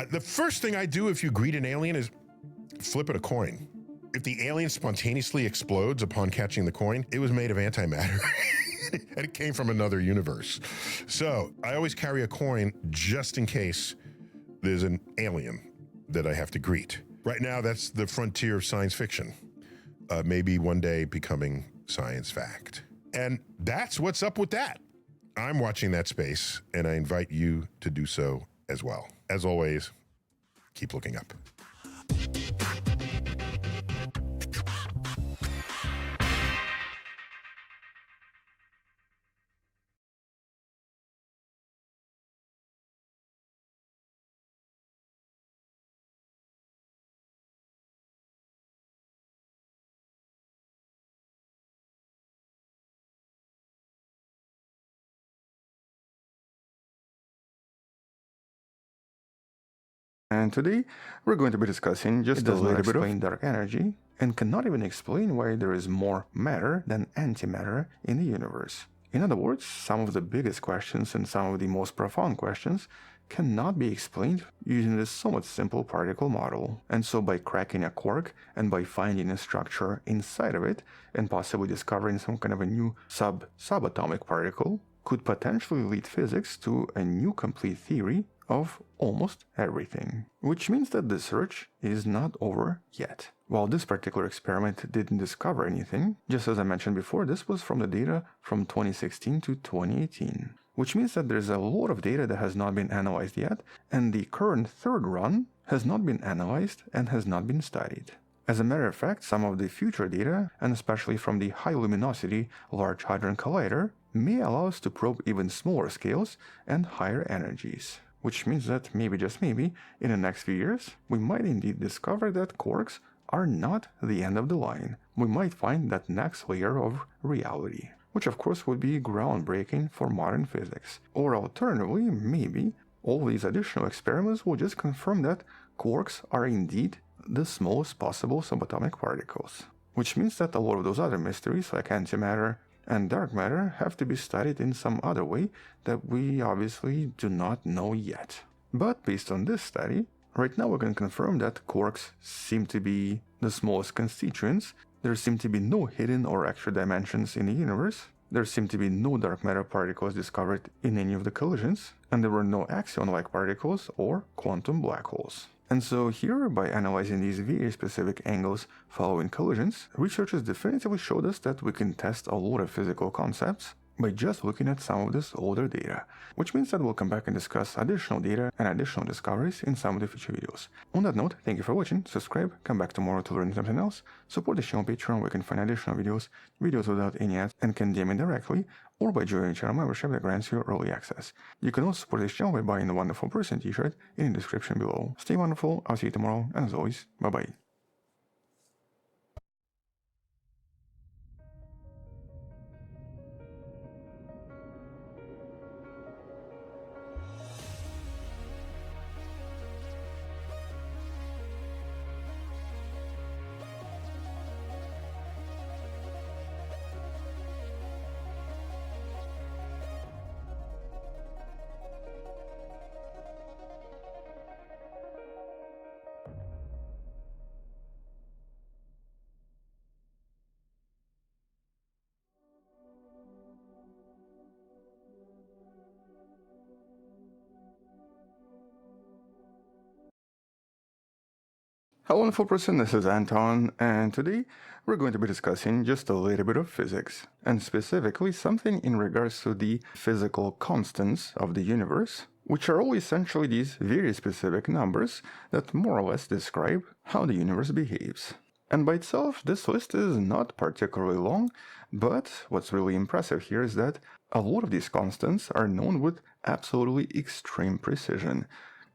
The first thing I do if you greet an alien is flip it a coin. If the alien spontaneously explodes upon catching the coin, it was made of antimatter. And it came from another universe. So I always carry a coin just in case there's an alien that I have to greet. Right now, that's the frontier of science fiction. Maybe one day becoming science fact. And that's what's up with that. I'm watching that space, and I invite you to do so as well. As always, keep looking up. And today, we're going to be discussing just a little bit of dark energy, and cannot even explain why there is more matter than antimatter in the universe. In other words, some of the biggest questions and some of the most profound questions cannot be explained using this somewhat simple particle model. And so by cracking a quark and by finding a structure inside of it, and possibly discovering some kind of a new subatomic particle, could potentially lead physics to a new complete theory of almost everything. Which means that the search is not over yet. While this particular experiment didn't discover anything, just as I mentioned before, this was from the data from 2016 to 2018. Which means that there's a lot of data that has not been analyzed yet, and the current third run has not been analyzed and has not been studied. As a matter of fact, some of the future data, and especially from the High Luminosity Large Hadron Collider, may allow us to probe even smaller scales and higher energies. Which means that maybe, just maybe, in the next few years, we might indeed discover that quarks are not the end of the line. We might find that next layer of reality, which of course would be groundbreaking for modern physics. Or alternatively, maybe, all these additional experiments will just confirm that quarks are indeed the smallest possible subatomic particles. Which means that a lot of those other mysteries like antimatter and dark matter have to be studied in some other way that we obviously do not know yet. But based on this study, right now we can confirm that quarks seem to be the smallest constituents, there seem to be no hidden or extra dimensions in the universe, there seem to be no dark matter particles discovered in any of the collisions, and there were no axion-like particles or quantum black holes. And so here, by analyzing these very specific angles following collisions, researchers definitively showed us that we can test a lot of physical concepts by just looking at some of this older data, which means that we'll come back and discuss additional data and additional discoveries in some of the future videos. On that note, thank you for watching, subscribe, come back tomorrow to learn something else, support the channel on Patreon where you can find additional videos without any ads and can DM me directly, or by joining channel membership that grants you early access. You can also support this channel by buying the Wonderful Person t-shirt in the description below. Stay wonderful, I'll see you tomorrow, and as always, bye bye. Hello wonderful person, this is Anton, and today we're going to be discussing just a little bit of physics, and specifically something in regards to the physical constants of the universe, which are all essentially these very specific numbers that more or less describe how the universe behaves. And by itself, this list is not particularly long, but what's really impressive here is that a lot of these constants are known with absolutely extreme precision.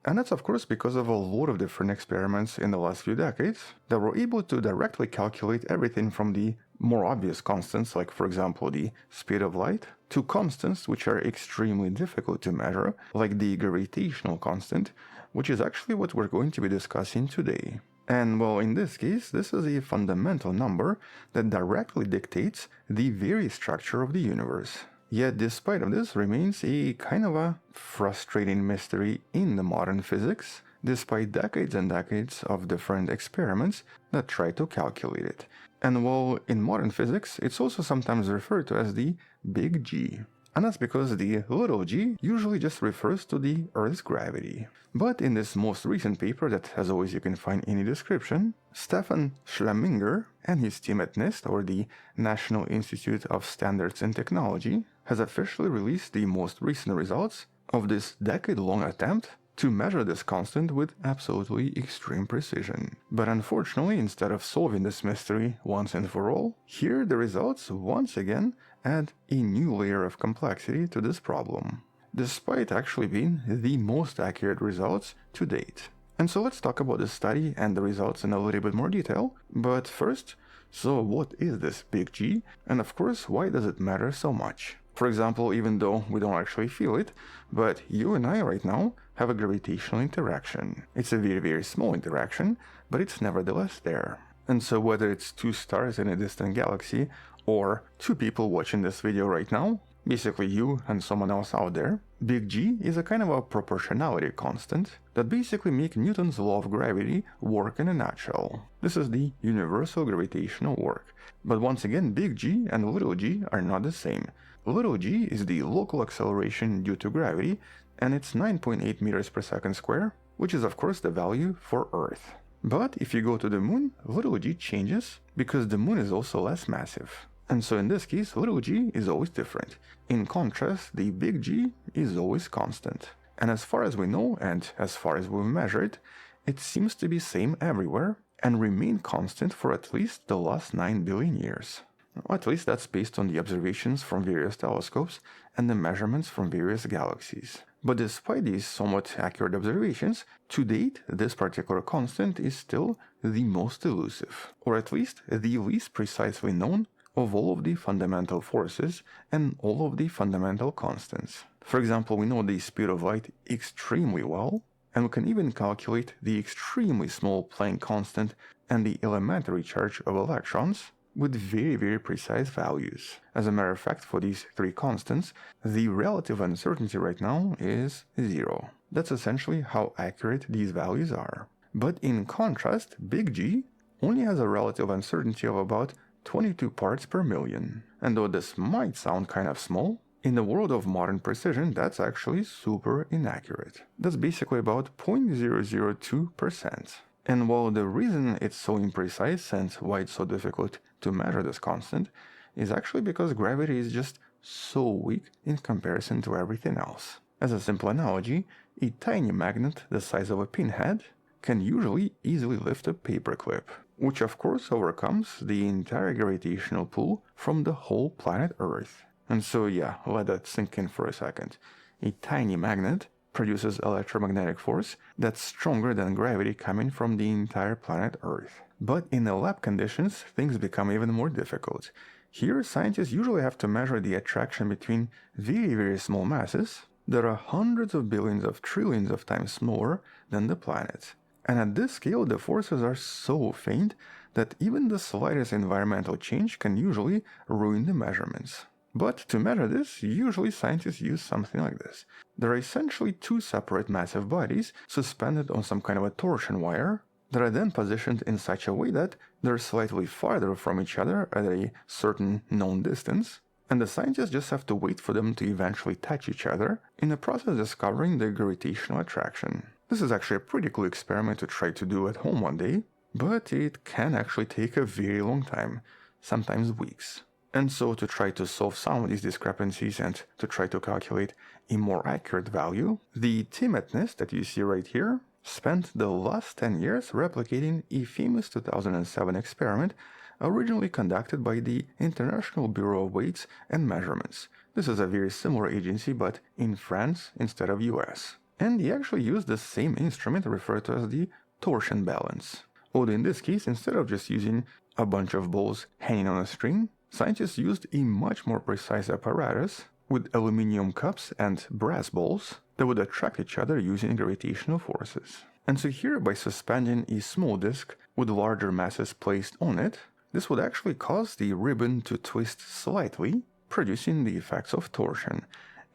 And that's of course because of a lot of different experiments in the last few decades that were able to directly calculate everything from the more obvious constants, like for example the speed of light, to constants which are extremely difficult to measure, like the gravitational constant, which is actually what we're going to be discussing today. And well, in this case, this is a fundamental number that directly dictates the very structure of the universe. Yet despite of this remains a kind of a frustrating mystery in the modern physics, despite decades and decades of different experiments that try to calculate it. And while in modern physics, it's also sometimes referred to as the big G. And that's because the little g usually just refers to the Earth's gravity. But in this most recent paper that, as always, you can find in the description, Stefan Schleminger and his team at NIST, or the National Institute of Standards and Technology, has officially released the most recent results of this decade-long attempt to measure this constant with absolutely extreme precision. But unfortunately, instead of solving this mystery once and for all, here the results once again add a new layer of complexity to this problem, despite actually being the most accurate results to date. And so let's talk about this study and the results in a little bit more detail. But first, so what is this big G? And of course, why does it matter so much? For example, even though we don't actually feel it, but you and I right now have a gravitational interaction. It's a very, very small interaction, but it's nevertheless there. And so whether it's two stars in a distant galaxy or two people watching this video right now, basically you and someone else out there, big G is a kind of a proportionality constant that basically makes Newton's law of gravity work in a nutshell. This is the universal gravitational work. But once again, big G and little g are not the same. Little g is the local acceleration due to gravity, and it's 9.8 meters per second square, which is of course the value for Earth. But if you go to the moon, little g changes because the moon is also less massive. And so in this case, little g is always different. In contrast, the big G is always constant. And as far as we know, and as far as we've measured, it seems to be same everywhere and remain constant for at least the last 9 billion years. At least that's based on the observations from various telescopes and the measurements from various galaxies. But despite these somewhat accurate observations, to date, this particular constant is still the most elusive, or at least the least precisely known of all of the fundamental forces and all of the fundamental constants. For example, we know the speed of light extremely well, and we can even calculate the extremely small Planck constant and the elementary charge of electrons with very, very precise values. As a matter of fact, for these three constants, the relative uncertainty right now is 0. That's essentially how accurate these values are. But in contrast, big G only has a relative uncertainty of about 22 parts per million. And though this might sound kind of small, in the world of modern precision, that's actually super inaccurate. That's basically about 0.002%. And while the reason it's so imprecise and why it's so difficult to measure this constant is actually because gravity is just so weak in comparison to everything else. As a simple analogy, a tiny magnet the size of a pinhead can usually easily lift a paperclip, which of course overcomes the entire gravitational pull from the whole planet Earth. And so yeah, let that sink in for a second. A tiny magnet produces electromagnetic force that's stronger than gravity coming from the entire planet Earth. But in the lab conditions, things become even more difficult. Here, scientists usually have to measure the attraction between very, very small masses that are hundreds of billions of trillions of times smaller than the planet. And at this scale, the forces are so faint that even the slightest environmental change can usually ruin the measurements. But to measure this, usually scientists use something like this. There are essentially two separate massive bodies suspended on some kind of a torsion wire that are then positioned in such a way that they're slightly farther from each other at a certain known distance, and the scientists just have to wait for them to eventually touch each other, in the process discovering their gravitational attraction. This is actually a pretty cool experiment to try to do at home one day, but it can actually take a very long time, sometimes weeks. And so to try to solve some of these discrepancies and to try to calculate a more accurate value, the team at NIST that you see right here spent the last 10 years replicating a famous 2007 experiment originally conducted by the International Bureau of Weights and Measurements. This is a very similar agency, but in France instead of US. And they actually used the same instrument referred to as the torsion balance. Although in this case, instead of just using a bunch of balls hanging on a string, scientists used a much more precise apparatus with aluminum cups and brass balls that would attract each other using gravitational forces. And so here, by suspending a small disk with larger masses placed on it, this would actually cause the ribbon to twist slightly, producing the effects of torsion.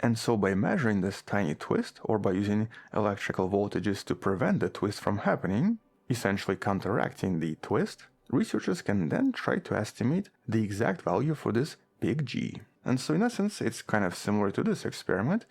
And so by measuring this tiny twist, or by using electrical voltages to prevent the twist from happening, essentially counteracting the twist, researchers can then try to estimate the exact value for this big G. And so in essence, it's kind of similar to this experiment,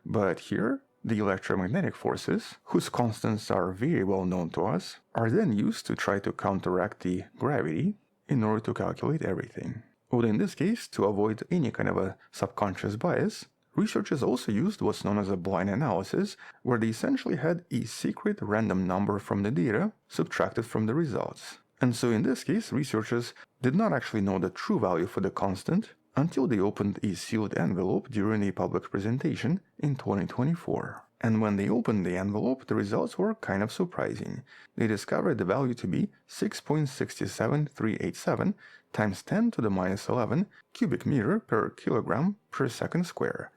but here, the electromagnetic forces, whose constants are very well known to us, are then used to try to counteract the gravity in order to calculate everything. Well, in this case, to avoid any kind of a subconscious bias, researchers also used what's known as a blind analysis, where they essentially had a secret random number from the data subtracted from the results. And so in this case, researchers did not actually know the true value for the constant until they opened a sealed envelope during a public presentation in 2024. And when they opened the envelope, the results were kind of surprising. They discovered the value to be 6.67387 times 10 to the minus 11 cubic meter per kilogram per second square.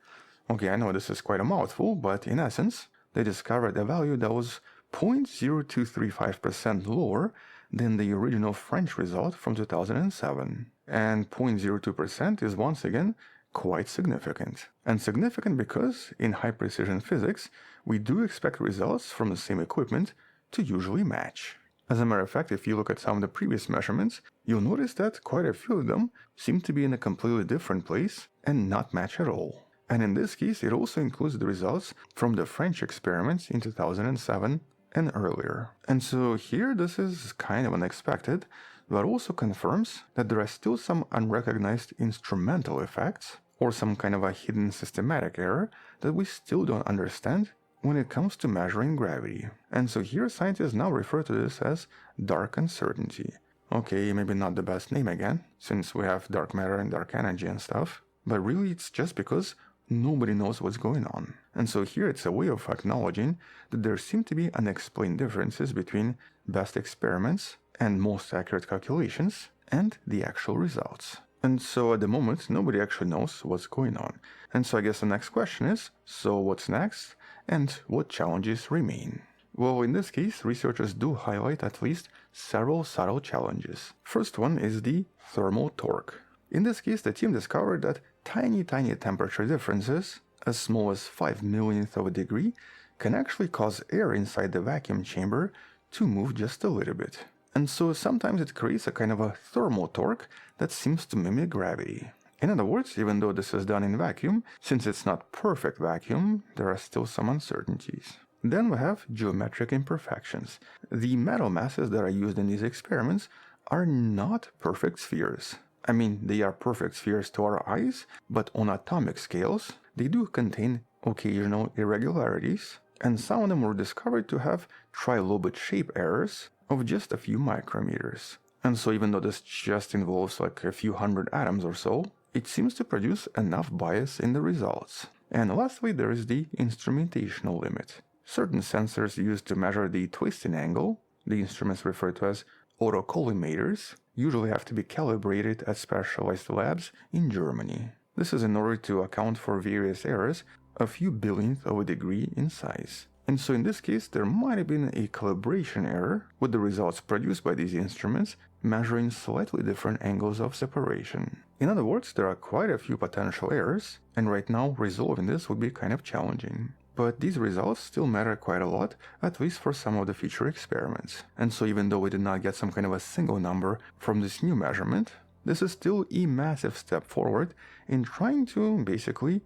Okay, I know this is quite a mouthful, but in essence, they discovered a value that was 0.0235% lower than the original French result from 2007. And 0.02% is once again quite significant. And significant because in high precision physics, we do expect results from the same equipment to usually match. As a matter of fact, if you look at some of the previous measurements, you'll notice that quite a few of them seem to be in a completely different place and not match at all. And in this case, it also includes the results from the French experiments in 2007 and earlier. And so here this is kind of unexpected, but also confirms that there are still some unrecognized instrumental effects or some kind of a hidden systematic error that we still don't understand when it comes to measuring gravity. And so here scientists now refer to this as dark uncertainty. Okay, maybe not the best name again, since we have dark matter and dark energy and stuff, but really it's just because nobody knows what's going on. And so here it's a way of acknowledging that there seem to be unexplained differences between best experiments and most accurate calculations and the actual results. And so at the moment, nobody actually knows what's going on. And so I guess the next question is, so what's next and what challenges remain? Well, in this case, researchers do highlight at least several subtle challenges. First one is the thermal torque. In this case, the team discovered that tiny temperature differences, as small as 5 millionth of a degree, can actually cause air inside the vacuum chamber to move just a little bit. And so sometimes it creates a kind of a thermal torque that seems to mimic gravity. In other words, even though this is done in vacuum, since it's not perfect vacuum, there are still some uncertainties. Then we have geometric imperfections. The metal masses that are used in these experiments are not perfect spheres. I mean, they are perfect spheres to our eyes, but on atomic scales, they do contain occasional irregularities, and some of them were discovered to have trilobate shape errors of just a few micrometers. And so even though this just involves like a few hundred atoms or so, it seems to produce enough bias in the results. And lastly, there is the instrumentational limit. Certain sensors used to measure the twisting angle, the instruments referred to as autocollimators, usually have to be calibrated at specialized labs in Germany. This is in order to account for various errors a few billionth of a degree in size. And so in this case, there might have been a calibration error with the results produced by these instruments measuring slightly different angles of separation. In other words, there are quite a few potential errors, and right now resolving this would be kind of challenging. But these results still matter quite a lot, at least for some of the future experiments. And so even though we did not get some kind of a single number from this new measurement, this is still a massive step forward in trying to basically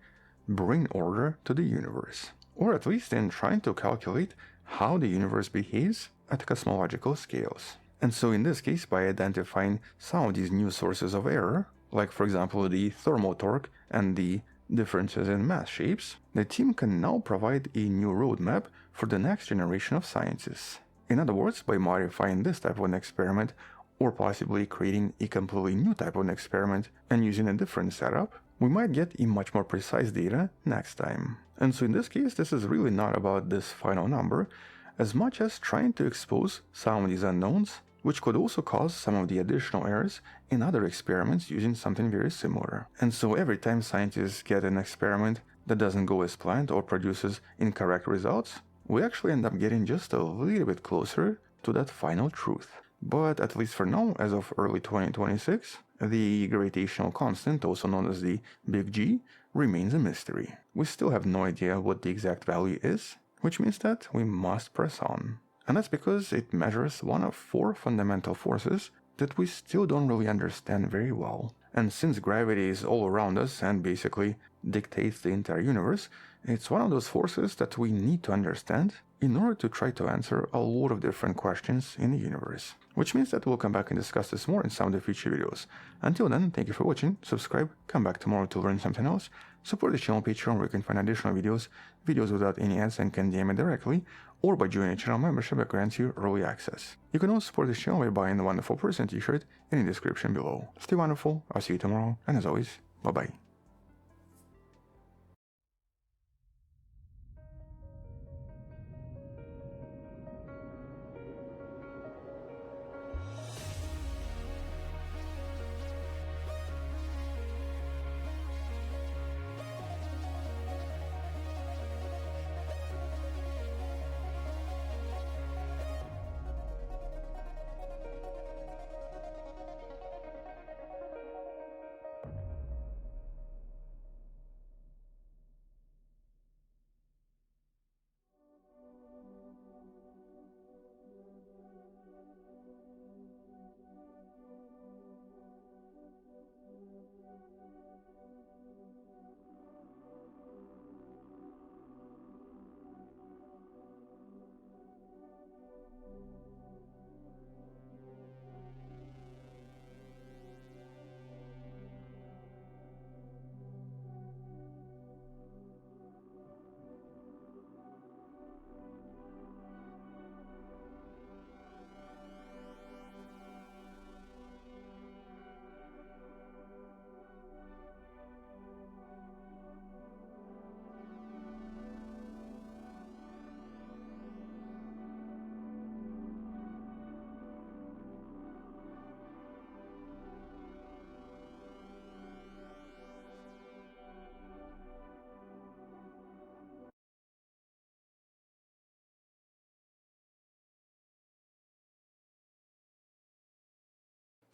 bring order to the universe. Or at least in trying to calculate how the universe behaves at cosmological scales. And so in this case, by identifying some of these new sources of error, like for example the thermal torque and the differences in mass shapes, the team can now provide a new roadmap for the next generation of scientists. In other words, by modifying this type of an experiment, or possibly creating a completely new type of an experiment and using a different setup, we might get a much more precise data next time. And so in this case, this is really not about this final number, as much as trying to expose some of these unknowns, which could also cause some of the additional errors in other experiments using something very similar. And so every time scientists get an experiment that doesn't go as planned or produces incorrect results, we actually end up getting just a little bit closer to that final truth. But at least for now, as of early 2026, the gravitational constant, also known as the big G, remains a mystery. We still have no idea what the exact value is, which means that we must press on. And that's because it measures one of 4 fundamental forces that we still don't really understand very well. And since gravity is all around us and basically dictates the entire universe, it's one of those forces that we need to understand in order to try to answer a lot of different questions in the universe. Which means that we'll come back and discuss this more in some of the future videos. Until then, thank you for watching, subscribe, come back tomorrow to learn something else, support the channel on Patreon where you can find additional videos without any ads and can DM it directly, or by joining a channel membership that grants you early access. You can also support this channel by buying the Wonderful Person t-shirt in the description below. Stay wonderful, I'll see you tomorrow, and as always, bye bye.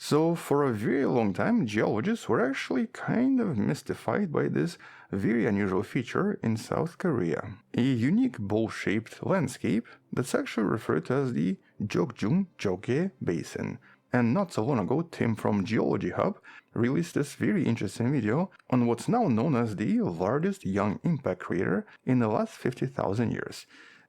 So for a very long time, geologists were actually kind of mystified by this very unusual feature in South Korea. A unique bowl-shaped landscape that's actually referred to as the Jokjung-Jokye Basin. And not so long ago, Tim from Geology Hub released this very interesting video on what's now known as the largest young impact crater in the last 50,000 years.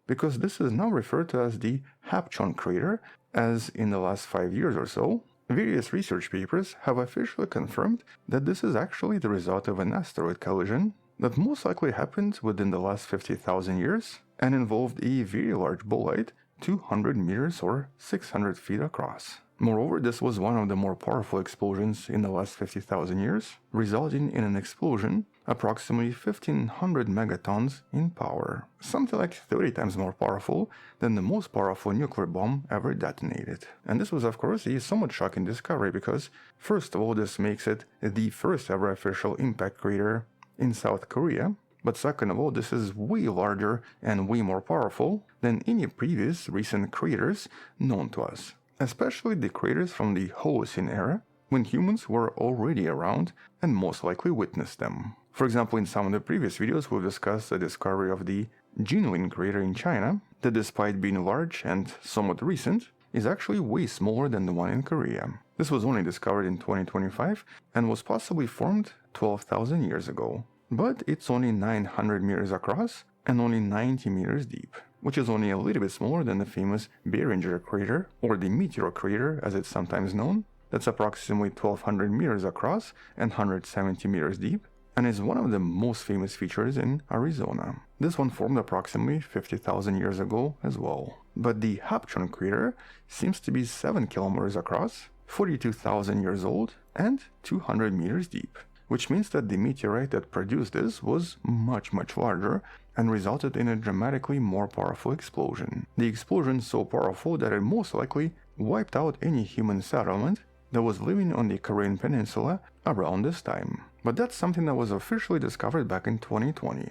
Because this is now referred to as the Hapcheon crater, as in the last 5 years or so, various research papers have officially confirmed that this is actually the result of an asteroid collision that most likely happened within the last 50,000 years and involved a very large bolide, 200 meters or 600 feet across. Moreover, this was one of the more powerful explosions in the last 50,000 years, resulting in an explosion approximately 1500 megatons in power, something like 30 times more powerful than the most powerful nuclear bomb ever detonated. And this was of course a somewhat shocking discovery because, first of all, this makes it the first ever official impact crater in South Korea, but second of all, this is way larger and way more powerful than any previous recent craters known to us. Especially the craters from the Holocene era, when humans were already around and most likely witnessed them. For example, in some of the previous videos we've discussed the discovery of the Jinlin crater in China, that despite being large and somewhat recent, is actually way smaller than the one in Korea. This was only discovered in 2025 and was possibly formed 12,000 years ago. But it's only 900 meters across and only 90 meters deep, which is only a little bit smaller than the famous Behringer crater, or the Meteor crater as it's sometimes known, that's approximately 1200 meters across and 170 meters deep, and is one of the most famous features in Arizona. This one formed approximately 50,000 years ago as well. But the Hapcheon crater seems to be 7 kilometers across, 42,000 years old, and 200 meters deep, which means that the meteorite that produced this was much larger and resulted in a dramatically more powerful explosion. The explosion so powerful that it most likely wiped out any human settlement that was living on the Korean peninsula around this time. But that's something that was officially discovered back in 2020.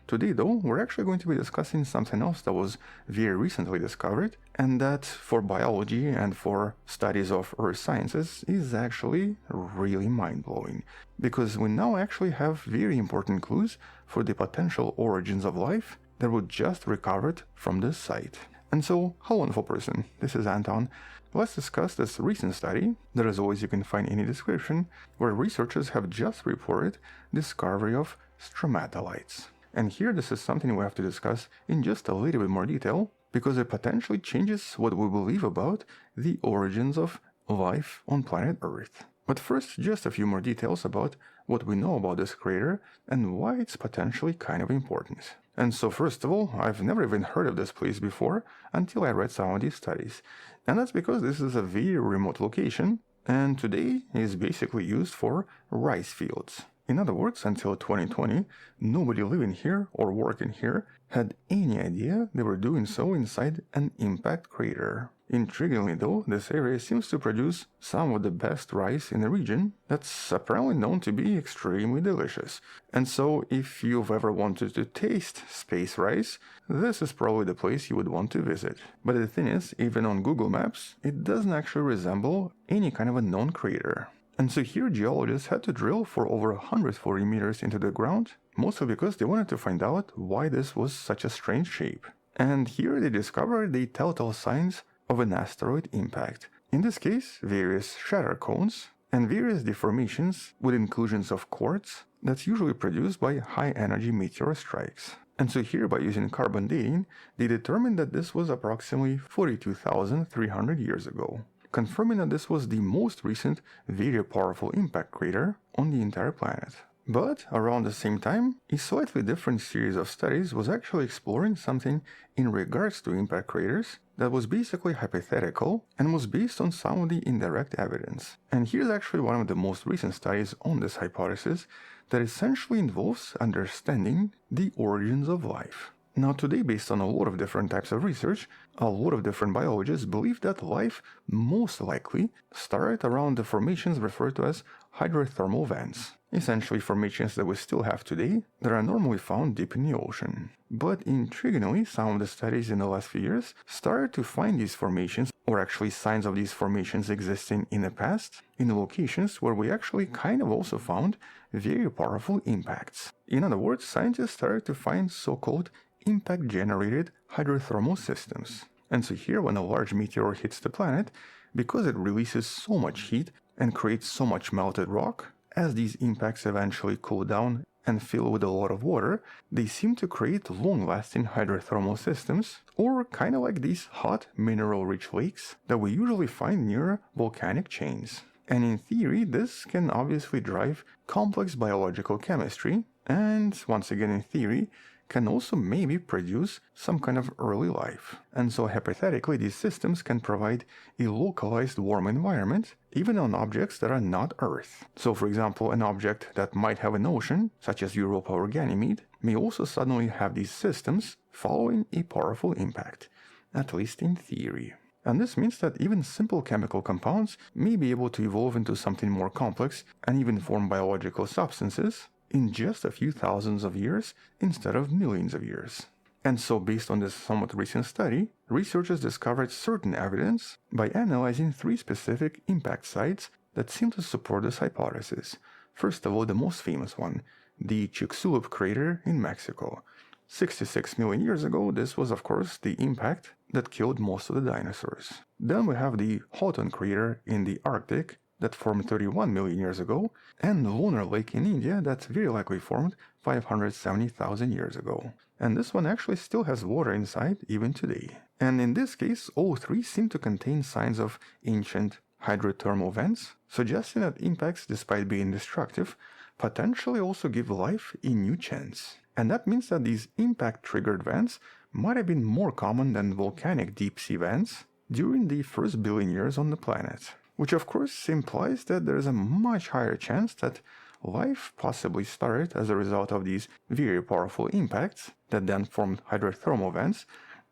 Today though, we're actually going to be discussing something else that was very recently discovered, and that for biology and for studies of earth sciences is actually really mind-blowing, because we now actually have very important clues for the potential origins of life that were just recovered from this site. And so, hello wonderful person, this is Anton. Let's discuss this recent study that, as always, you can find in the description, where researchers have just reported discovery of stromatolites. And here this is something we have to discuss in just a little bit more detail, because it potentially changes what we believe about the origins of life on planet Earth. But first, just a few more details about what we know about this crater and why it's potentially kind of important. And so first of all, I've never even heard of this place before until I read some of these studies. And that's because this is a very remote location, and today is basically used for rice fields. In other words, until 2020, nobody living here or working here had any idea they were doing so inside an impact crater. Intriguingly though, this area seems to produce some of the best rice in the region that's apparently known to be extremely delicious. And so if you've ever wanted to taste space rice, this is probably the place you would want to visit. But the thing is, even on Google Maps, it doesn't actually resemble any kind of a known crater. And so here geologists had to drill for over 140 meters into the ground, mostly because they wanted to find out why this was such a strange shape. And here they discovered the telltale signs of an asteroid impact. In this case, various shatter cones and various deformations with inclusions of quartz that's usually produced by high-energy meteor strikes. And so here, by using carbon dating, they determined that this was approximately 42,300 years ago, confirming that this was the most recent very powerful impact crater on the entire planet. But around the same time, a slightly different series of studies was actually exploring something in regards to impact craters that was basically hypothetical and was based on some of the indirect evidence. And here's actually one of the most recent studies on this hypothesis that essentially involves understanding the origins of life. Now today, based on a lot of different types of research, a lot of different biologists believe that life most likely started around the formations referred to as hydrothermal vents, essentially formations that we still have today that are normally found deep in the ocean. But intriguingly, some of the studies in the last few years started to find these formations, or actually signs of these formations existing in the past, in locations where we actually kind of also found very powerful impacts. In other words, scientists started to find so-called impact-generated hydrothermal systems. And so here, when a large meteor hits the planet, because it releases so much heat and creates so much melted rock, as these impacts eventually cool down and fill with a lot of water, they seem to create long-lasting hydrothermal systems, or kind of like these hot, mineral-rich lakes that we usually find near volcanic chains. And in theory, this can obviously drive complex biological chemistry, and once again in theory, can also maybe produce some kind of early life. And so hypothetically, these systems can provide a localized warm environment even on objects that are not Earth. So for example, an object that might have an ocean, such as Europa or Ganymede, may also suddenly have these systems following a powerful impact, at least in theory. And this means that even simple chemical compounds may be able to evolve into something more complex and even form biological substances in just a few thousands of years instead of millions of years. And so based on this somewhat recent study, researchers discovered certain evidence by analyzing 3 specific impact sites that seem to support this hypothesis. First of all, the most famous one, the Chicxulub crater in Mexico. 66 million years ago, this was of course the impact that killed most of the dinosaurs. Then we have the Houghton crater in the Arctic that formed 31 million years ago, and the Lunar Lake in India that very likely formed 570,000 years ago. And this one actually still has water inside even today. And in this case, all 3 seem to contain signs of ancient hydrothermal vents, suggesting that impacts, despite being destructive, potentially also give life a new chance. And that means that these impact-triggered vents might have been more common than volcanic deep-sea vents during the first billion years on the planet. Which of course implies that there is a much higher chance that life possibly started as a result of these very powerful impacts that then formed hydrothermal vents,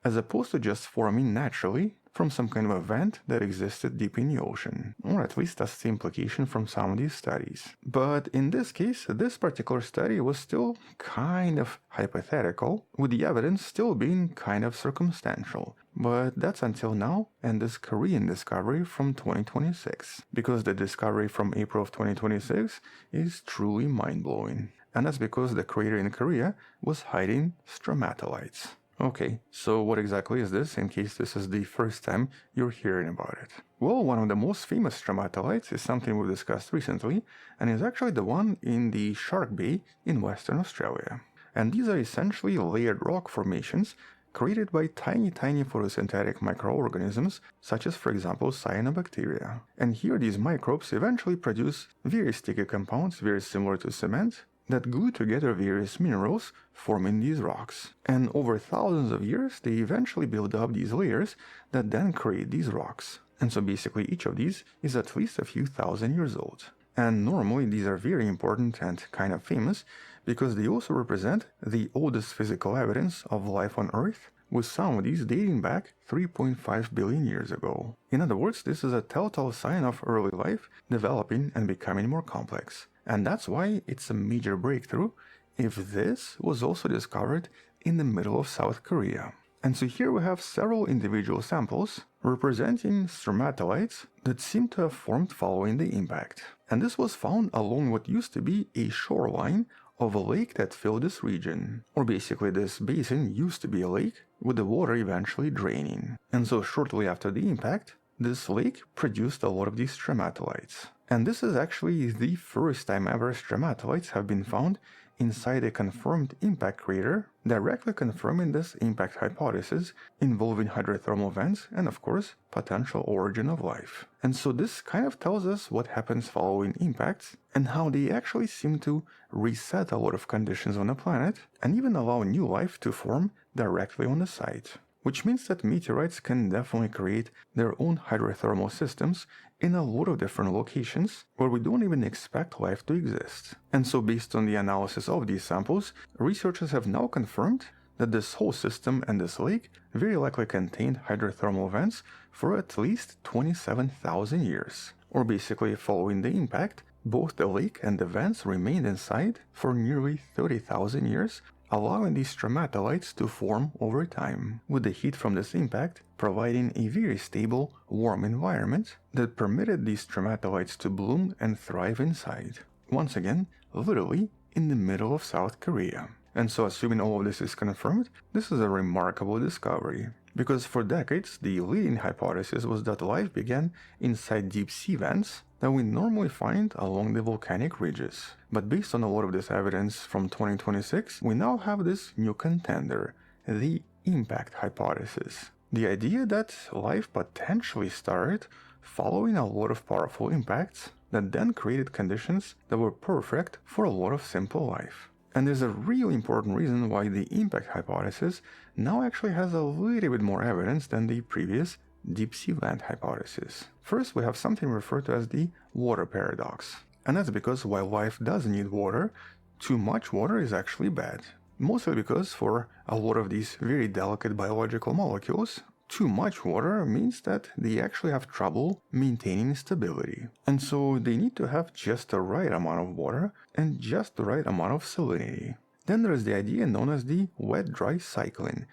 as opposed to just forming naturally from some kind of event that existed deep in the ocean, or at least that's the implication from some of these studies. But in this case, this particular study was still kind of hypothetical, with the evidence still being kind of circumstantial. But that's until now and this Korean discovery from 2026, because the discovery from April of 2026 is truly mind-blowing. And that's because the crater in Korea was hiding stromatolites. Okay, so what exactly is this, in case this is the first time you're hearing about it? Well, one of the most famous stromatolites is something we've discussed recently, and is actually the one in the Shark Bay in Western Australia. And these are essentially layered rock formations created by tiny photosynthetic microorganisms, such as, for example, cyanobacteria. And here these microbes eventually produce very sticky compounds, very similar to cement, that glue together various minerals, forming these rocks. And over thousands of years, they eventually build up these layers that then create these rocks. And so basically each of these is at least a few thousand years old. And normally these are very important and kind of famous because they also represent the oldest physical evidence of life on Earth, with some of these dating back 3.5 billion years ago. In other words, this is a telltale sign of early life developing and becoming more complex. And that's why it's a major breakthrough if this was also discovered in the middle of South Korea. And so here we have several individual samples representing stromatolites that seem to have formed following the impact. And this was found along what used to be a shoreline of a lake that filled this region. Or basically this basin used to be a lake, with the water eventually draining. And so shortly after the impact, this lake produced a lot of these stromatolites. And this is actually the first time ever stromatolites have been found inside a confirmed impact crater, directly confirming this impact hypothesis involving hydrothermal vents and, of course, potential origin of life. And so this kind of tells us what happens following impacts and how they actually seem to reset a lot of conditions on the planet and even allow new life to form directly on the site. Which means that meteorites can definitely create their own hydrothermal systems in a lot of different locations where we don't even expect life to exist. And so based on the analysis of these samples, researchers have now confirmed that this whole system and this lake very likely contained hydrothermal vents for at least 27,000 years. Or basically, following the impact, both the lake and the vents remained inside for nearly 30,000 years, allowing these stromatolites to form over time, with the heat from this impact providing a very stable, warm environment that permitted these stromatolites to bloom and thrive inside. Once again, literally in the middle of South Korea. And so assuming all of this is confirmed, this is a remarkable discovery. Because for decades, the leading hypothesis was that life began inside deep sea vents that we normally find along the volcanic ridges. But based on a lot of this evidence from 2026, we now have this new contender, the impact hypothesis. The idea that life potentially started following a lot of powerful impacts that then created conditions that were perfect for a lot of simple life. And there's a really important reason why the impact hypothesis now actually has a little bit more evidence than the previous deep sea vent hypothesis. First, we have something referred to as the water paradox. And that's because while life does need water, too much water is actually bad. Mostly because for a lot of these very delicate biological molecules, too much water means that they actually have trouble maintaining stability. And so they need to have just the right amount of water and just the right amount of salinity. Then there is the idea known as the wet-dry cycling.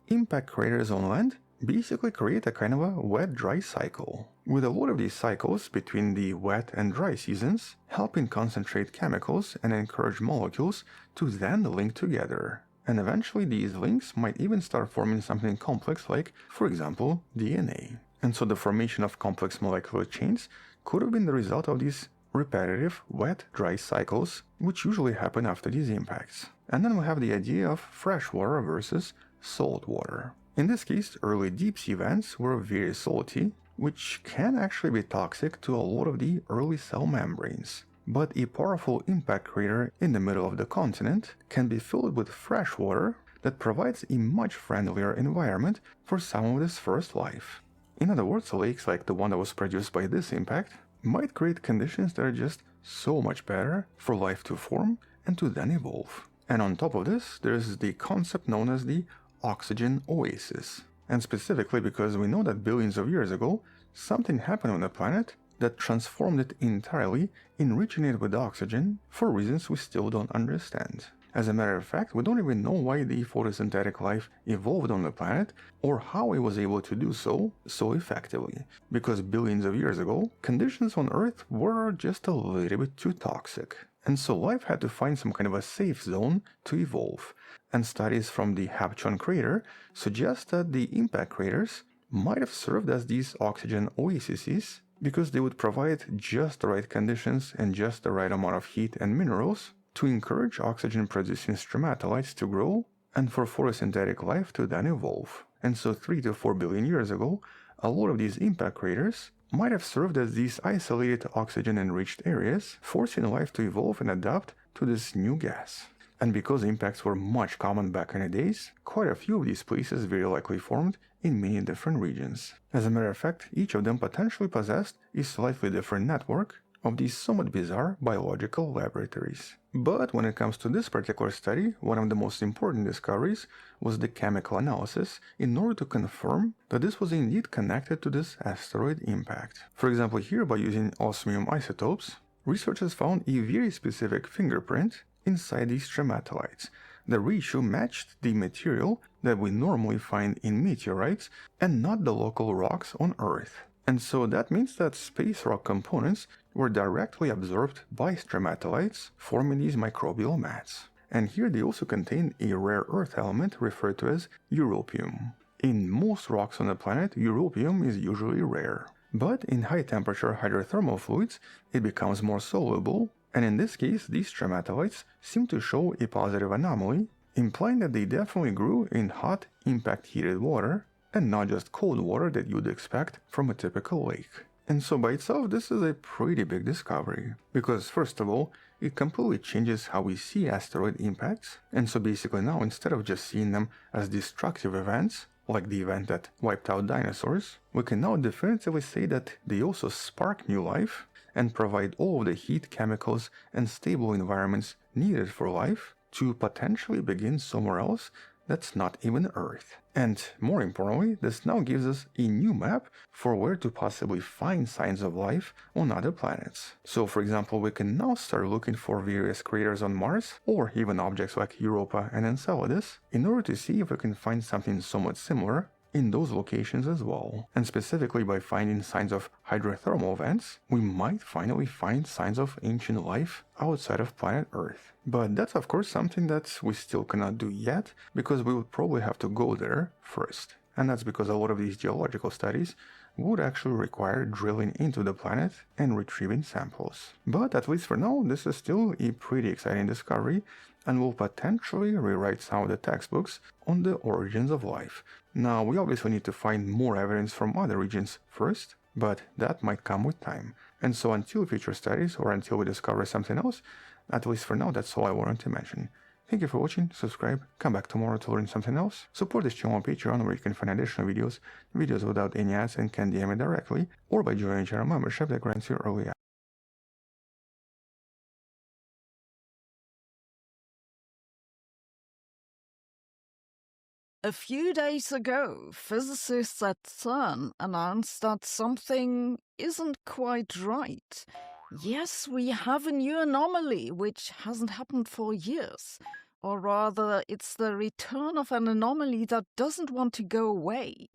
Impact craters on land basically create a kind of a wet-dry cycle, with a lot of these cycles between the wet and dry seasons helping concentrate chemicals and encourage molecules to then link together. And eventually these links might even start forming something complex like, for example, DNA. And so the formation of complex molecular chains could have been the result of these repetitive wet-dry cycles, which usually happen after these impacts. And then we have the idea of fresh water versus salt water. In this case, early deep-sea vents were very salty, which can actually be toxic to a lot of the early cell membranes. But a powerful impact crater in the middle of the continent can be filled with fresh water that provides a much friendlier environment for some of this first life. In other words, lakes like the one that was produced by this impact might create conditions that are just so much better for life to form and to then evolve. And on top of this, there's the concept known as the oxygen oasis. And specifically because we know that billions of years ago, something happened on the planet that transformed it entirely, enriching it with oxygen for reasons we still don't understand. As a matter of fact, we don't even know why the photosynthetic life evolved on the planet or how it was able to do so effectively. Because billions of years ago, conditions on Earth were just a little bit too toxic. And so life had to find some kind of a safe zone to evolve. And studies from the Hapchon crater suggest that the impact craters might have served as these oxygen oases because they would provide just the right conditions and just the right amount of heat and minerals to encourage oxygen-producing stromatolites to grow and for photosynthetic life to then evolve. And so 3 to 4 billion years ago, a lot of these impact craters might have served as these isolated oxygen-enriched areas, forcing life to evolve and adapt to this new gas. And because impacts were much common back in the days, quite a few of these places very likely formed in many different regions. As a matter of fact, each of them potentially possessed a slightly different network of these somewhat bizarre biological laboratories. But when it comes to this particular study, one of the most important discoveries was the chemical analysis in order to confirm that this was indeed connected to this asteroid impact. For example, here by using osmium isotopes, researchers found a very specific fingerprint inside these stromatolites. The ratio matched the material that we normally find in meteorites and not the local rocks on Earth. And so that means that space rock components were directly absorbed by stromatolites, forming these microbial mats. And here they also contain a rare earth element referred to as europium. In most rocks on the planet, europium is usually rare. But in high temperature hydrothermal fluids, it becomes more soluble, and in this case, these stromatolites seem to show a positive anomaly, implying that they definitely grew in hot, impact-heated water, and not just cold water that you'd expect from a typical lake. And so by itself, this is a pretty big discovery, because first of all, it completely changes how we see asteroid impacts, and so basically now instead of just seeing them as destructive events, like the event that wiped out dinosaurs, we can now definitively say that they also spark new life and provide all of the heat, chemicals, and stable environments needed for life to potentially begin somewhere else that's not even Earth. And more importantly, this now gives us a new map for where to possibly find signs of life on other planets. So for example, we can now start looking for various craters on Mars, or even objects like Europa and Enceladus, in order to see if we can find something somewhat similar in those locations as well. And specifically by finding signs of hydrothermal vents, we might finally find signs of ancient life outside of planet Earth. But that's of course something that we still cannot do yet, because we would probably have to go there first. And that's because a lot of these geological studies would actually require drilling into the planet and retrieving samples. But at least for now, this is still a pretty exciting discovery and will potentially rewrite some of the textbooks on the origins of life. Now, we obviously need to find more evidence from other regions first, but that might come with time. And so until future studies or until we discover something else, at least for now, that's all I wanted to mention. Thank you for watching, subscribe, come back tomorrow to learn something else, support this channel on Patreon where you can find additional videos without any ads and can DM me directly, or by joining a channel membership that grants you early access. A few days ago, physicists at CERN announced that something isn't quite right. Yes, we have a new anomaly, which hasn't happened for years. Or rather, it's the return of an anomaly that doesn't want to go away.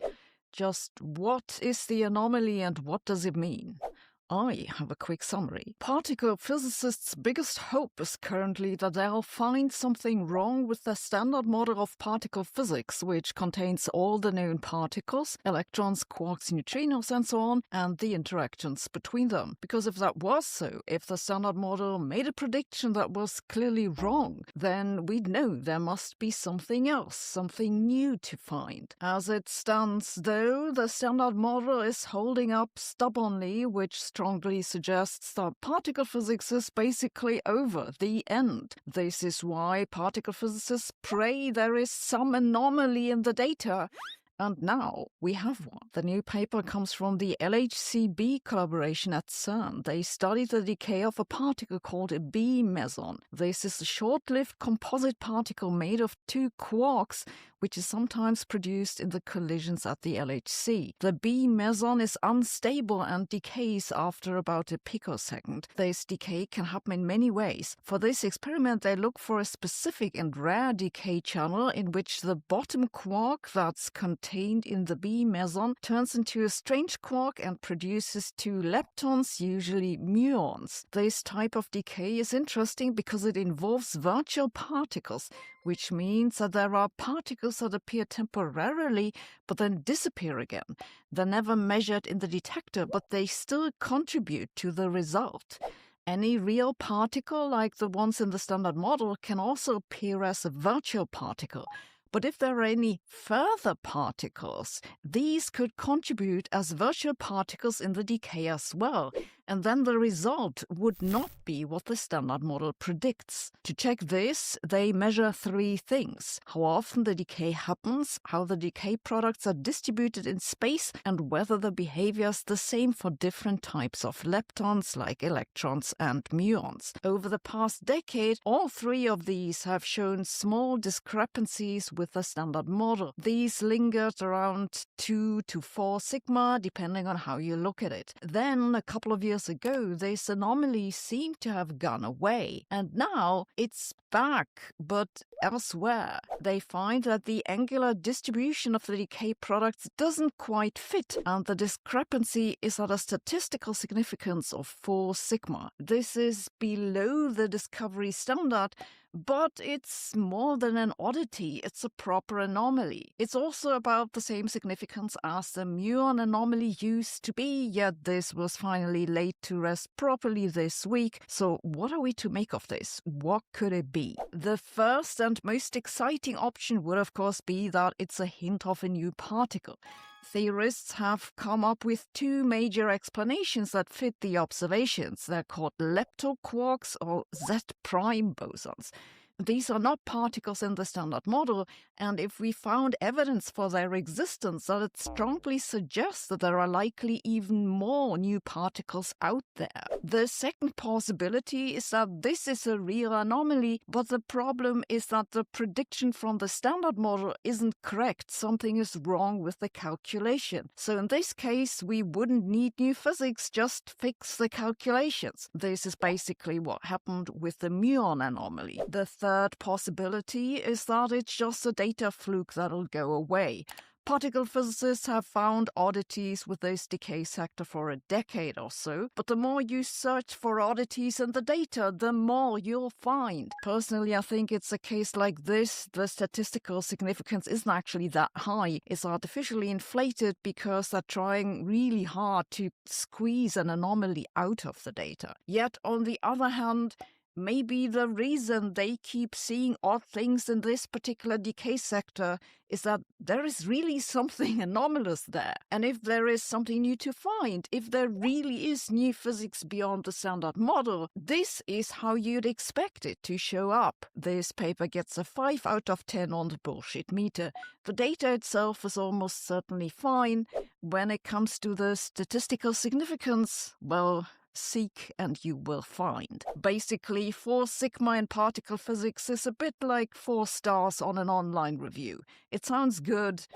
Just what is the anomaly and what does it mean? I have a quick summary. Particle physicists' biggest hope is currently that they'll find something wrong with the standard model of particle physics, which contains all the known particles, electrons, quarks, neutrinos, and so on, and the interactions between them. Because if that was so, if the standard model made a prediction that was clearly wrong, then we'd know there must be something else, something new to find. As it stands, though, the standard model is holding up stubbornly, which strongly suggests that particle physics is basically over, the end. This is why particle physicists pray there is some anomaly in the data. And now we have one. The new paper comes from the LHCb collaboration at CERN. They studied the decay of a particle called a B meson. This is a short-lived composite particle made of two quarks which is sometimes produced in the collisions at the LHC. The B meson is unstable and decays after about a picosecond. This decay can happen in many ways. For this experiment, they look for a specific and rare decay channel in which the bottom quark that's contained in the B meson turns into a strange quark and produces two leptons, usually muons. This type of decay is interesting because it involves virtual particles, which means that there are particles that appear temporarily but then disappear again. They're never measured in the detector, but they still contribute to the result. Any real particle, like the ones in the standard model, can also appear as a virtual particle. But if there are any further particles, these could contribute as virtual particles in the decay as well, and then the result would not be what the standard model predicts. To check this, they measure three things: how often the decay happens, how the decay products are distributed in space, and whether the behavior is the same for different types of leptons like electrons and muons. Over the past decade, all three of these have shown small discrepancies with the standard model. These lingered around 2 to 4 sigma, depending on how you look at it. Then, a couple of years ago, this anomaly seemed to have gone away, and now it's back, but elsewhere. They find that the angular distribution of the decay products doesn't quite fit, and the discrepancy is at a statistical significance of 4 sigma. This is below the discovery standard, but it's more than an oddity, it's a proper anomaly. It's also about the same significance as the muon anomaly used to be, yet this was finally laid to rest properly this week. So what are we to make of this? What could it be? The first and most exciting option would of course be that it's a hint of a new particle. Theorists have come up with 2 major explanations that fit the observations. They're called leptoquarks or Z-prime bosons. These are not particles in the standard model, and if we found evidence for their existence, that it strongly suggests that there are likely even more new particles out there. The second possibility is that this is a real anomaly, but the problem is that the prediction from the standard model isn't correct. Something is wrong with the calculation. So in this case, we wouldn't need new physics, just fix the calculations. This is basically what happened with the muon anomaly. The third possibility is that it's just a data fluke that'll go away. Particle physicists have found oddities with this decay sector for a decade or so, but the more you search for oddities in the data, the more you'll find. Personally, I think it's a case like this. The statistical significance isn't actually that high. It's artificially inflated because they're trying really hard to squeeze an anomaly out of the data. Yet, on the other hand, maybe the reason they keep seeing odd things in this particular decay sector is that there is really something anomalous there. And if there is something new to find, if there really is new physics beyond the standard model, this is how you'd expect it to show up. This paper gets a 5 out of 10 on the bullshit meter. The data itself is almost certainly fine. When it comes to the statistical significance, well, seek and you will find. Basically, 4 sigma in particle physics is a bit like 4 stars on an online review. It sounds good,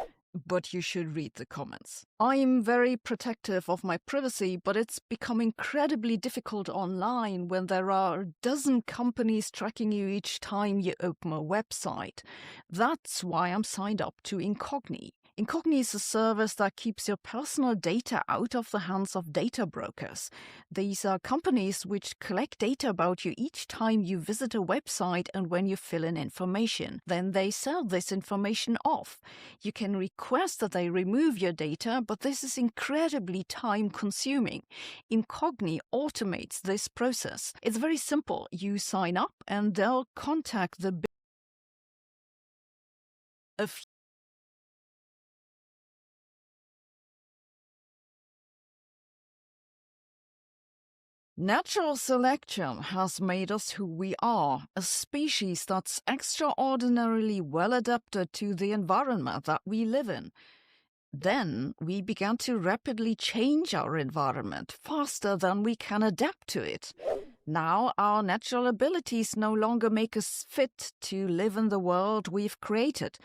but you should read the comments. I'm very protective of my privacy, but it's become incredibly difficult online when there are a dozen companies tracking you each time you open a website. That's why I'm signed up to Incogni. Incogni is a service that keeps your personal data out of the hands of data brokers. These are companies which collect data about you each time you visit a website and when you fill in information. Then they sell this information off. You can request that they remove your data, but this is incredibly time-consuming. Incogni automates this process. It's very simple. You sign up and they'll contact the Natural selection has made us who we are, a species that's extraordinarily well adapted to the environment that we live in. Then we began to rapidly change our environment faster than we can adapt to it. Now our natural abilities no longer make us fit to live in the world we've created.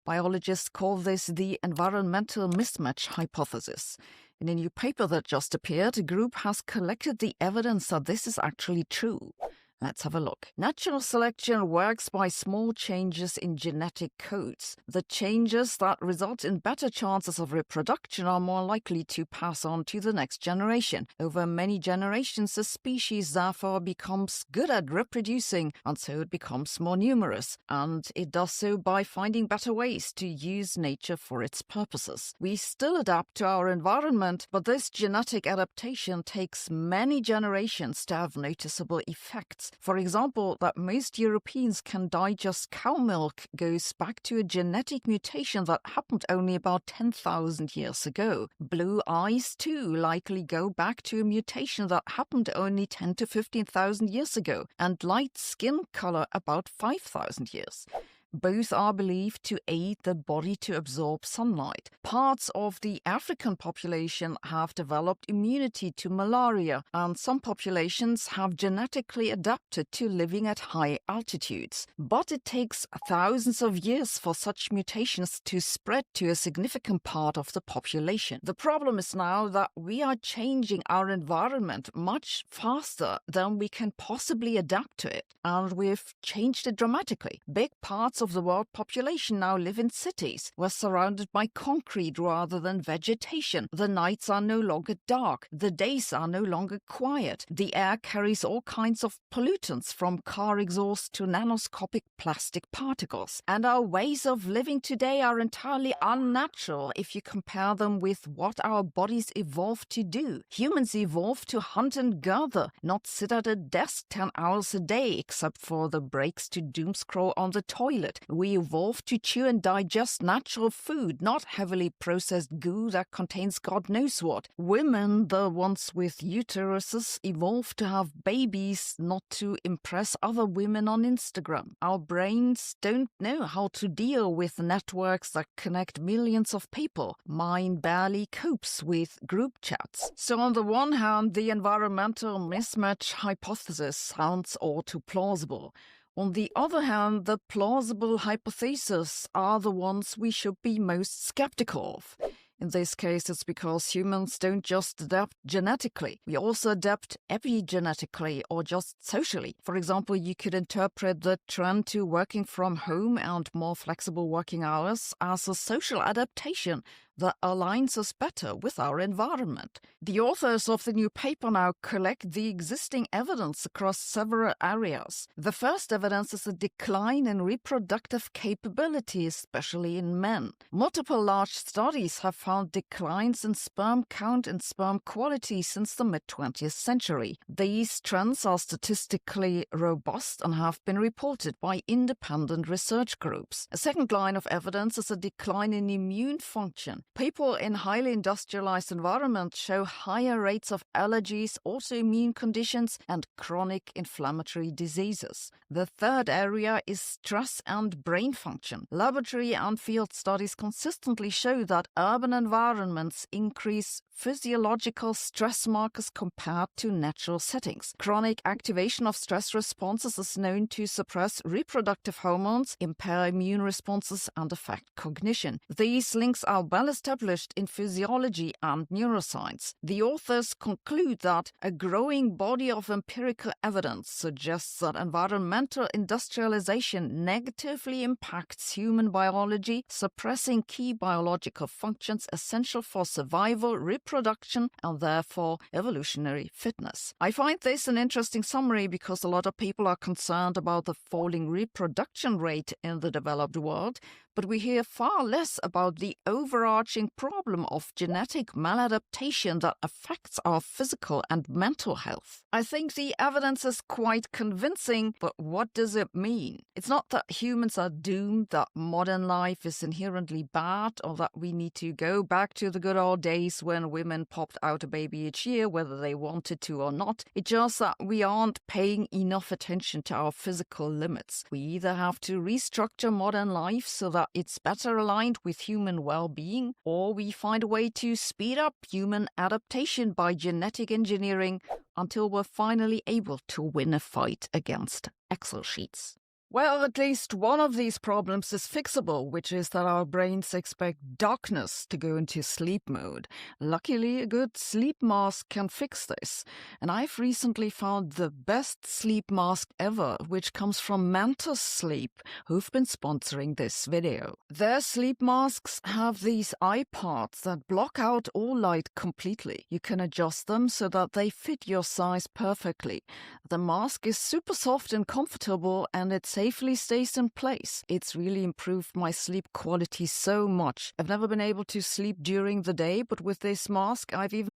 Biologists call this the environmental mismatch hypothesis. In a new paper that just appeared, a group has collected the evidence that this is actually true. Let's have a look. Natural selection works by small changes in genetic codes. The changes that result in better chances of reproduction are more likely to pass on to the next generation. Over many generations, a species therefore becomes good at reproducing, and so it becomes more numerous. And it does so by finding better ways to use nature for its purposes. We still adapt to our environment, but this genetic adaptation takes many generations to have noticeable effects. For example, that most Europeans can digest cow milk goes back to a genetic mutation that happened only about 10,000 years ago. Blue eyes, too, likely go back to a mutation that happened only 10 to 15,000 years ago, and light skin color about 5,000 years. Both are believed to aid the body to absorb sunlight. Parts of the African population have developed immunity to malaria, and some populations have genetically adapted to living at high altitudes. But it takes thousands of years for such mutations to spread to a significant part of the population. The problem is now that we are changing our environment much faster than we can possibly adapt to it, and we've changed it dramatically. Big parts of the world population now live in cities. We're surrounded by concrete rather than vegetation. The nights are no longer dark. The days are no longer quiet. The air carries all kinds of pollutants, from car exhaust to nanoscopic plastic particles. And our ways of living today are entirely unnatural if you compare them with what our bodies evolved to do. Humans evolved to hunt and gather, not sit at a desk 10 hours a day, except for the breaks to doomscroll on the toilet. We evolved to chew and digest natural food, not heavily processed goo that contains God knows what. Women, the ones with uteruses, evolved to have babies, not to impress other women on Instagram. Our brains don't know how to deal with networks that connect millions of people. Mine barely copes with group chats. So on the one hand, the environmental mismatch hypothesis sounds all too plausible. On the other hand, the plausible hypotheses are the ones we should be most skeptical of. In this case, it's because humans don't just adapt genetically. We also adapt epigenetically, or just socially. For example, you could interpret the trend to working from home and more flexible working hours as a social adaptation that aligns us better with our environment. The authors of the new paper now collect the existing evidence across several areas. The first evidence is a decline in reproductive capability, especially in men. Multiple large studies have found declines in sperm count and sperm quality since the mid-20th century. These trends are statistically robust and have been reported by independent research groups. A second line of evidence is a decline in immune function. People in highly industrialized environments show higher rates of allergies, autoimmune conditions, and chronic inflammatory diseases. The third area is stress and brain function. Laboratory and field studies consistently show that urban environments increase physiological stress markers compared to natural settings. Chronic activation of stress responses is known to suppress reproductive hormones, impair immune responses, and affect cognition. These links are well established in physiology and neuroscience. The authors conclude that a growing body of empirical evidence suggests that environmental industrialization negatively impacts human biology, suppressing key biological functions essential for survival, reproduction, and therefore evolutionary fitness. I find this an interesting summary because a lot of people are concerned about the falling reproduction rate in the developed world, but we hear far less about the overarching problem of genetic maladaptation that affects our physical and mental health. I think the evidence is quite convincing, but what does it mean? It's not that humans are doomed, that modern life is inherently bad, or that we need to go back to the good old days when women popped out a baby each year, whether they wanted to or not. It's just that we aren't paying enough attention to our physical limits. We either have to restructure modern life so that it's better aligned with human well-being, or we find a way to speed up human adaptation by genetic engineering until we're finally able to win a fight against Excel sheets. Well, at least one of these problems is fixable, which is that our brains expect darkness to go into sleep mode. Luckily, a good sleep mask can fix this. And I've recently found the best sleep mask ever, which comes from Mantis Sleep, who've been sponsoring this video. Their sleep masks have these eye parts that block out all light completely. You can adjust them so that they fit your size perfectly. The mask is super soft and comfortable, and it safely stays in place. It's really improved my sleep quality so much. I've never been able to sleep during the day, but with this mask, I've even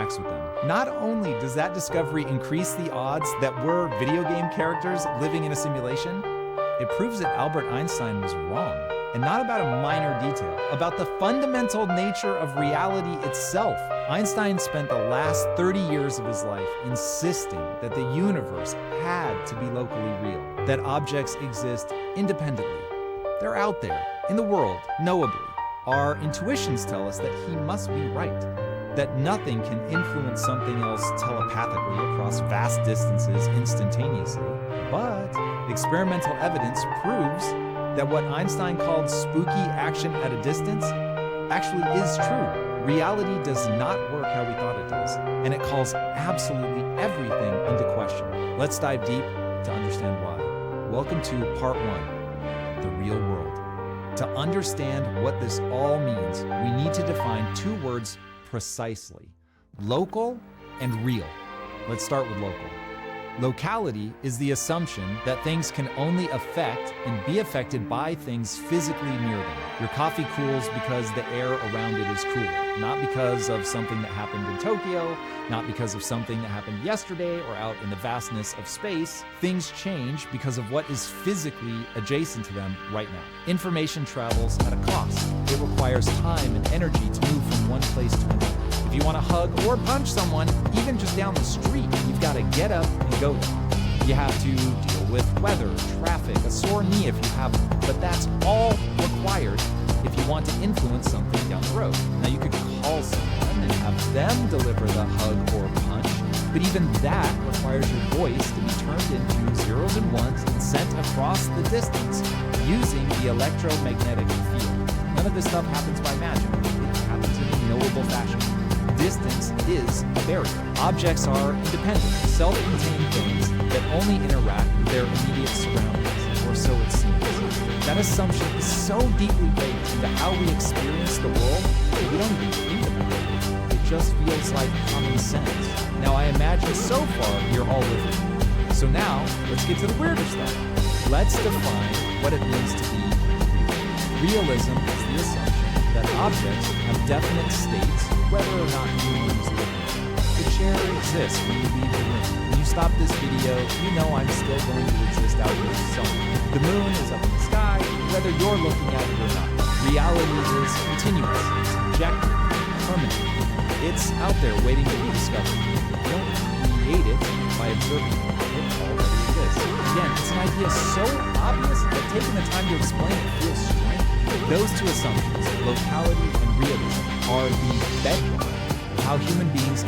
interacts with them. Not only does that discovery increase the odds that we're video game characters living in a simulation, it proves that Albert Einstein was wrong. And not about a minor detail, about the fundamental nature of reality itself. Einstein spent the last 30 years of his life insisting that the universe had to be locally real, that objects exist independently. They're out there, in the world, knowably. Our intuitions tell us that he must be right, that nothing can influence something else telepathically across vast distances instantaneously. But experimental evidence proves that what Einstein called spooky action at a distance actually is true. Reality does not work how we thought it does, and it calls absolutely everything into question. Let's dive deep to understand why. Welcome to Part 1, The Real World. To understand what this all means, we need to define two words precisely: local and real. Let's start with local. Locality is the assumption that things can only affect and be affected by things physically near them. Your coffee cools because the air around it is cooler, not because of something that happened in Tokyo, not because of something that happened yesterday or out in the vastness of space. Things change because of what is physically adjacent to them right now. Information travels at a cost. It requires time and energy to move from one place to another. If you want to hug or punch someone, even just down the street, you've got to get up and go there. You have to deal with weather, traffic, a sore knee if you have one, but that's all required if you want to influence something down the road. Now you could call someone and have them deliver the hug or punch, but even that requires your voice to be turned into zeros and ones and sent across the distance using the electromagnetic field. None of this stuff happens by magic. It happens in a knowable fashion. Distance is a barrier. Objects are independent, self-contained things that only interact with their immediate surroundings, or so it seems. That assumption is so deeply baked into how we experience the world that we don't even think about it. It just feels like common sense. Now, I imagine so far you're all with me. So now, let's get to the weirder stuff. Let's define what it means to be real. Realism is the assumption that objects have definite states whether or not anyone is looking at them. The chair exists when you leave the room. When you stop this video, you know I'm still going to exist out here somewhere. The moon is up in the sky, whether you're looking at it or not. Reality is continuous, it's objective, permanent. It's out there waiting to be discovered. You don't create it by observing it. It already exists. Again, it's an idea so obvious that taking the time to explain it feels strange. Those two assumptions, locality and realism, are the bedrock of how human beings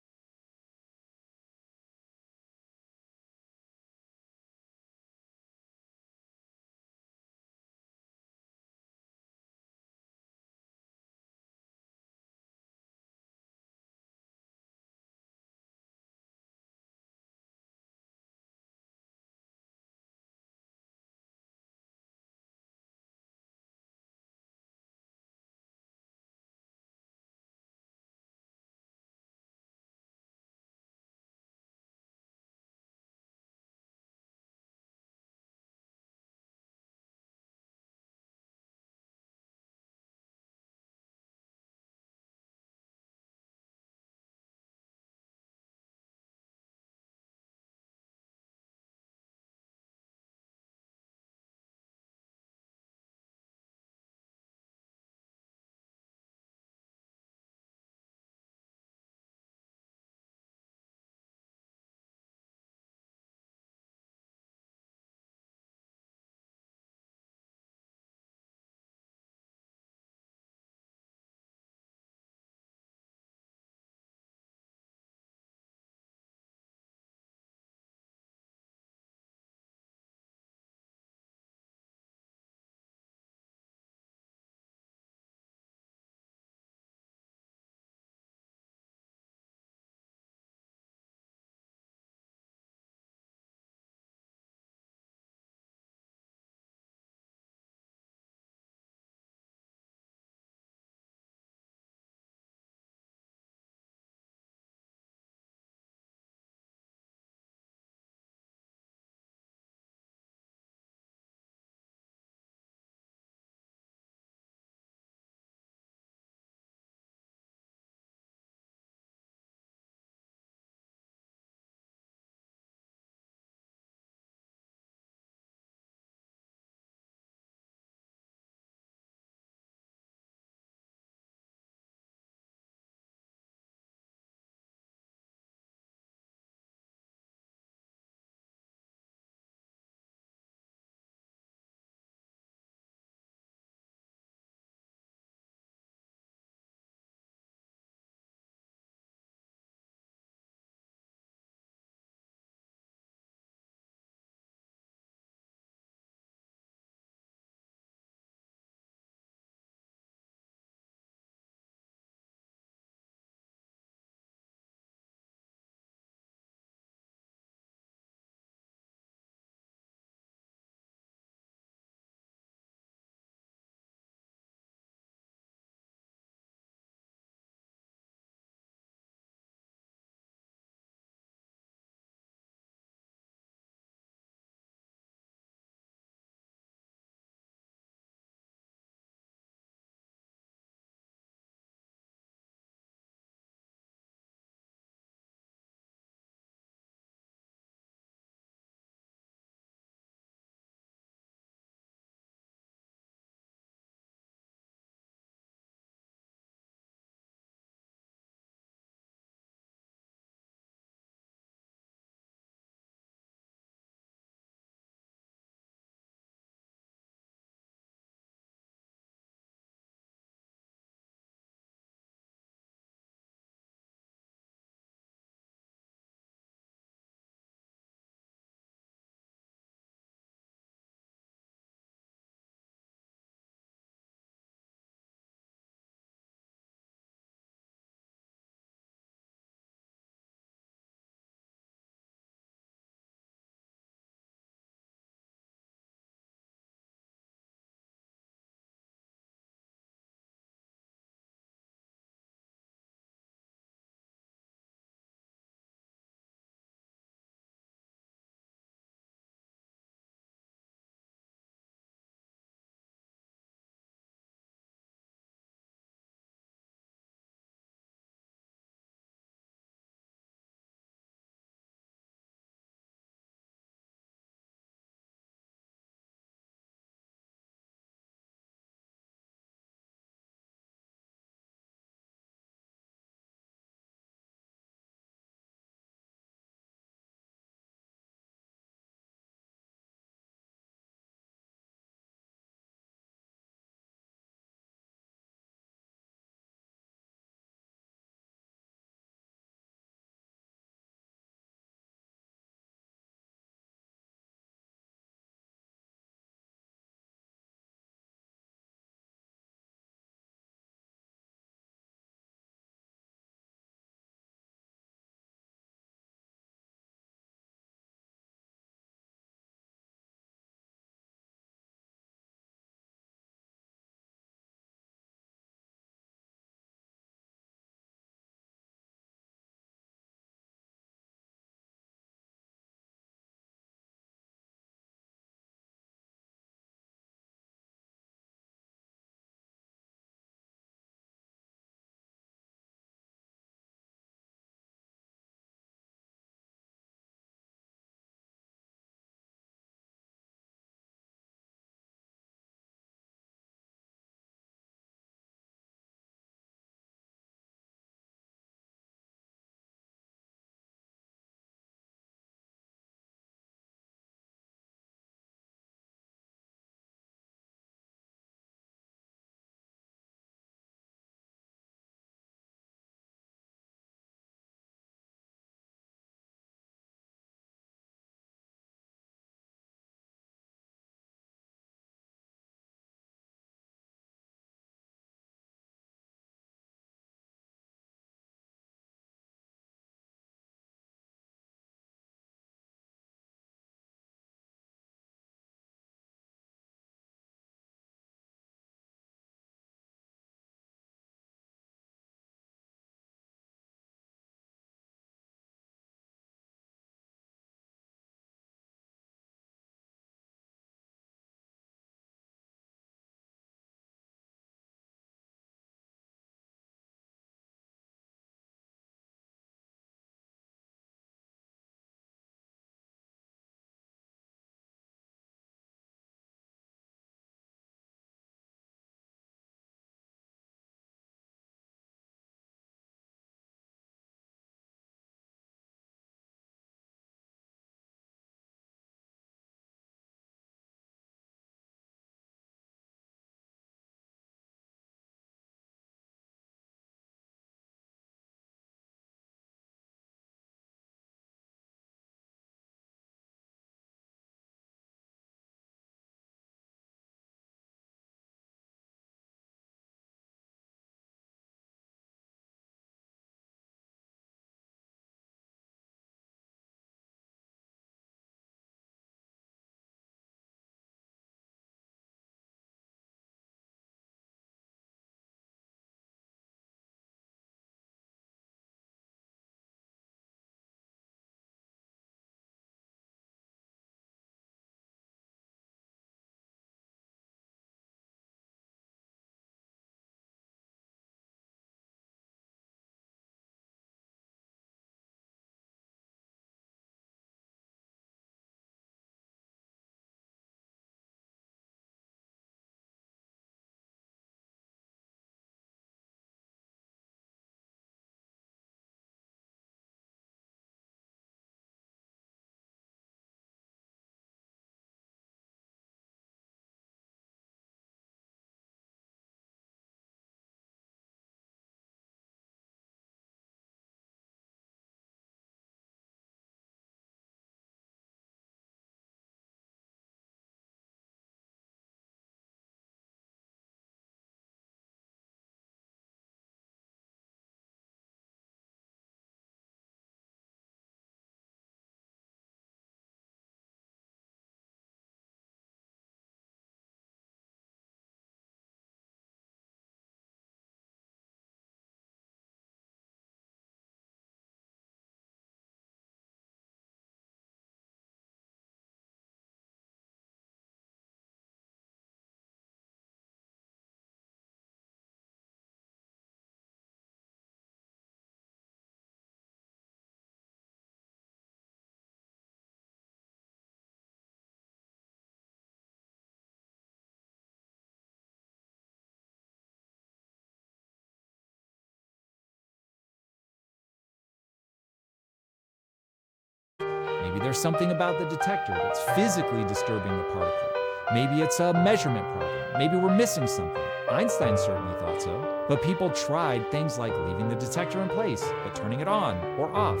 Maybe there's something about the detector that's physically disturbing the particle. Maybe it's a measurement problem. Maybe we're missing something. Einstein certainly thought so. But people tried things like leaving the detector in place, but turning it on or off.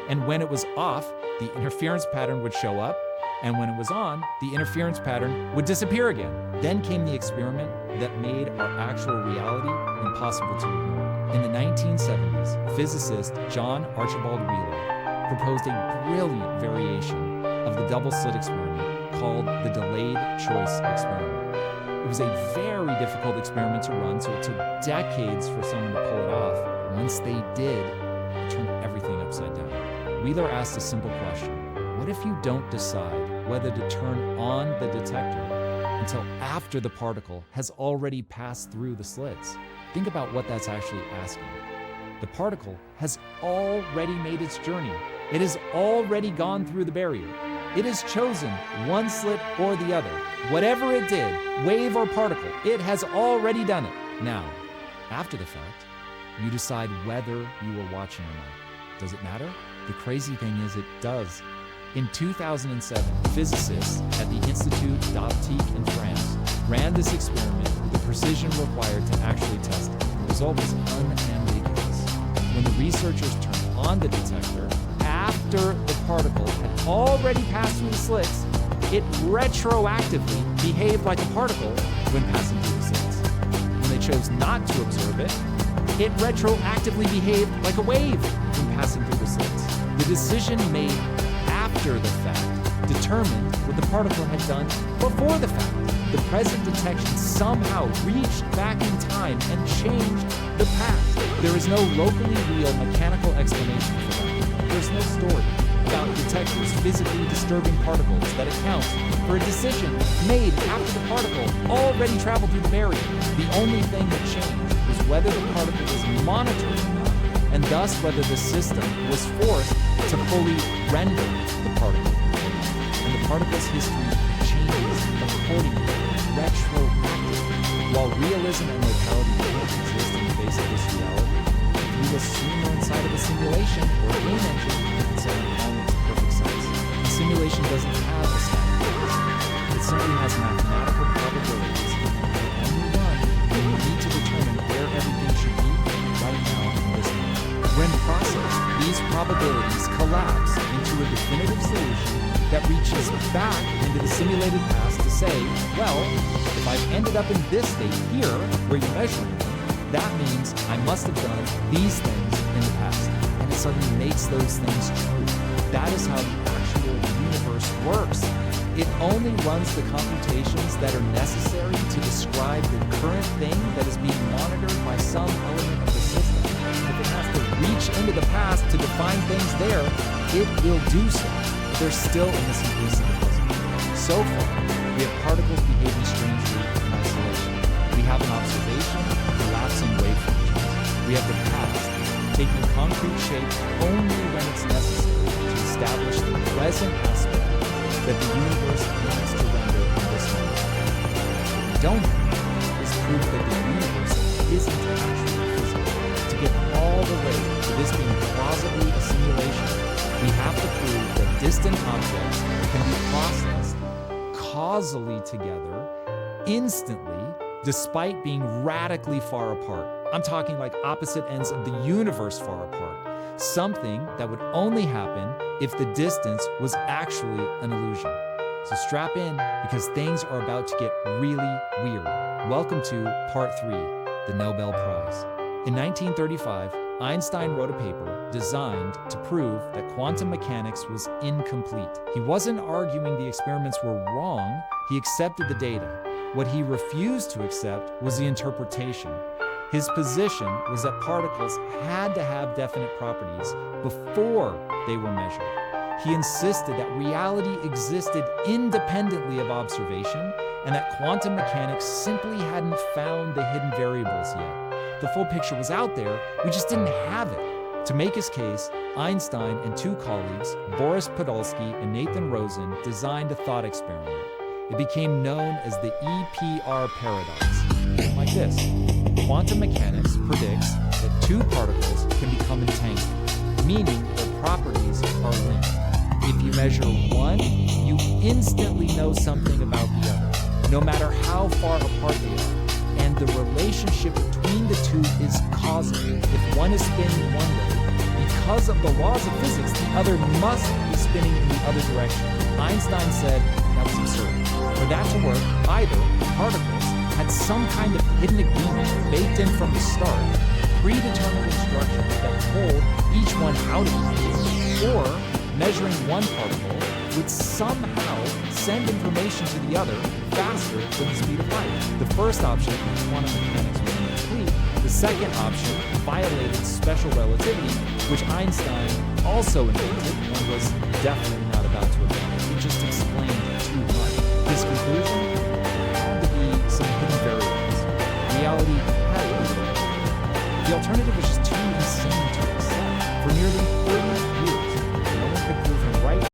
And when it was off, the interference pattern would show up. And when it was on, the interference pattern would disappear again. Then came the experiment that made our actual reality impossible to ignore. In the 1970s, physicist John Archibald Wheeler proposed a brilliant variation of the double-slit experiment called the delayed choice experiment. It was a very difficult experiment to run, so it took decades for someone to pull it off. Once they did, it turned everything upside down. Wheeler asked a simple question. What if you don't decide whether to turn on the detector until after the particle has already passed through the slits? Think about what that's actually asking. The particle has already made its journey. It has already gone through the barrier. It has chosen one slit or the other. Whatever it did, wave or particle, it has already done it. Now, after the fact, you decide whether you were watching or not. Does it matter? The crazy thing is it does. In 2007, physicists at the Institut d'Optique in France ran this experiment with the precision required to actually test it. The result was unambiguous. When the researchers turned on the detector, after the particle had already passed through the slits, it retroactively behaved like a particle when passing through the slits. When they chose not to observe it, it retroactively behaved like a wave when passing through the slits. The decision made after the fact determined what the particle had done before the fact. The present detection somehow reached back in time and changed the past. There is no locally real mechanical explanation for that. There's no story about detectors physically disturbing particles that accounts for a decision made after the particle already traveled through the barrier. The only thing that changed was whether the particle was monitored or not, and thus whether the system was forced to fully render the particle. And the particle's history changes accordingly, retroactively. While realism and locality can't exist in the face of this reality, if you assume we're inside of a simulation or a game engine, then suddenly all makes perfect sense. A simulation doesn't have a static phase. It simply has mathematical probabilities. And only one, when you need to determine where everything should be right now in this moment. When processed, these probabilities collapse into a definitive solution that reaches back into the simulated past to say, well, if I've ended up in this state here, where you're measuring me, that means I must have done these things in the past. And it suddenly makes those things true. That is how the actual universe works. It only runs the computations that are necessary to describe the current thing that is being monitored by some element of the system. If it has to reach into the past to define things there, it will do so. There's still a missing piece of the puzzle. So far, we have particles behaving strangely in isolation. We have an observation, collapsing wave functions. We have the past, taking concrete shape only when it's necessary to establish the present aspect that the universe needs to render in this moment. What we don't have is proof that the universe isn't actually physical. To get all the way to this being plausibly a simulation, we have to prove that distant objects can be processed causally together, instantly, despite being radically far apart. I'm talking like opposite ends of the universe far apart. Something that would only happen if the distance was actually an illusion. So strap in, because things are about to get really weird. Welcome to Part 3, the Nobel Prize. In 1935, Einstein wrote a paper designed to prove that quantum mechanics was incomplete. He wasn't arguing the experiments were wrong, he accepted the data. What he refused to accept was the interpretation. His position was that particles had to have definite properties before they were measured. He insisted that reality existed independently of observation and that quantum mechanics simply hadn't found the hidden variables yet. The full picture was out there, we just didn't have it. To make his case, Einstein and two colleagues, Boris Podolsky and Nathan Rosen, designed a thought experiment. It became known as the EPR paradox. Like this: quantum mechanics predicts that two particles can become entangled, meaning their properties are linked. If you measure measure one, you instantly know something about the other, no matter how far apart they are. And the relationship between the two is causal. If one is spinning one way, because of the laws of physics, the other must be spinning in the other direction. Einstein said that was absurd. For that to work, either particles had some kind of hidden agreement baked in from the start, predetermined instructions that told each one how to behave, or measuring one particle would somehow send information to the other faster than the speed of light. The first option, quantum mechanics, was incomplete. The second option violated special relativity, which Einstein also invented and was definitely not about to invent. He just explained too much. His conclusion had to be some hidden variables. Reality had to be there. The alternative was just too insane to accept. For nearly 30 years, no one could prove him right.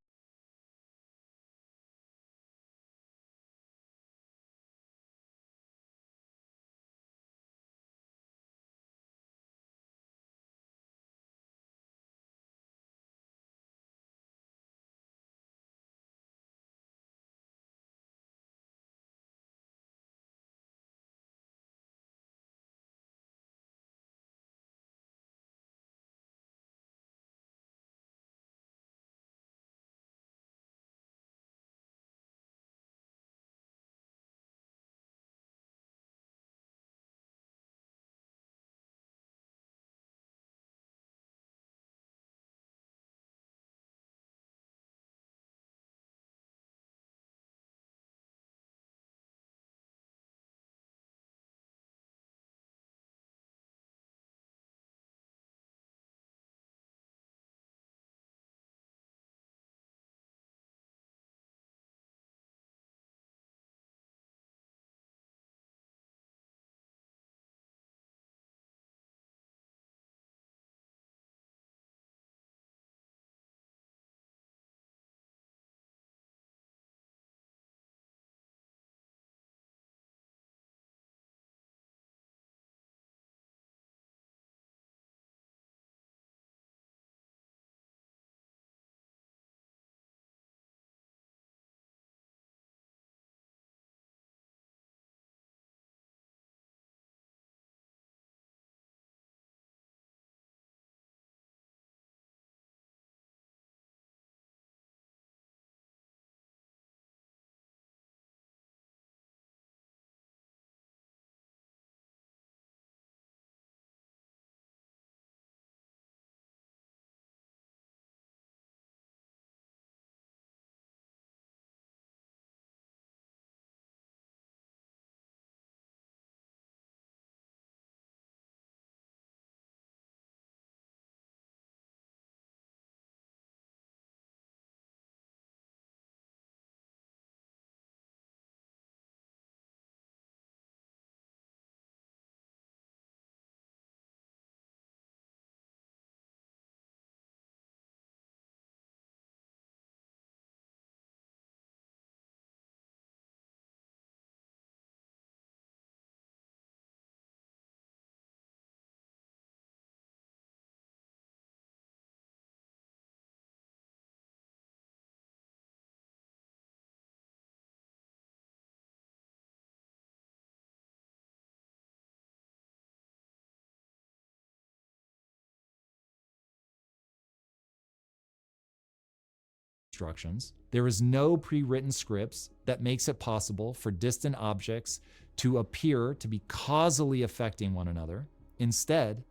Instructions. There is no pre-written scripts that makes it possible for distant objects to appear to be causally affecting one another. Instead,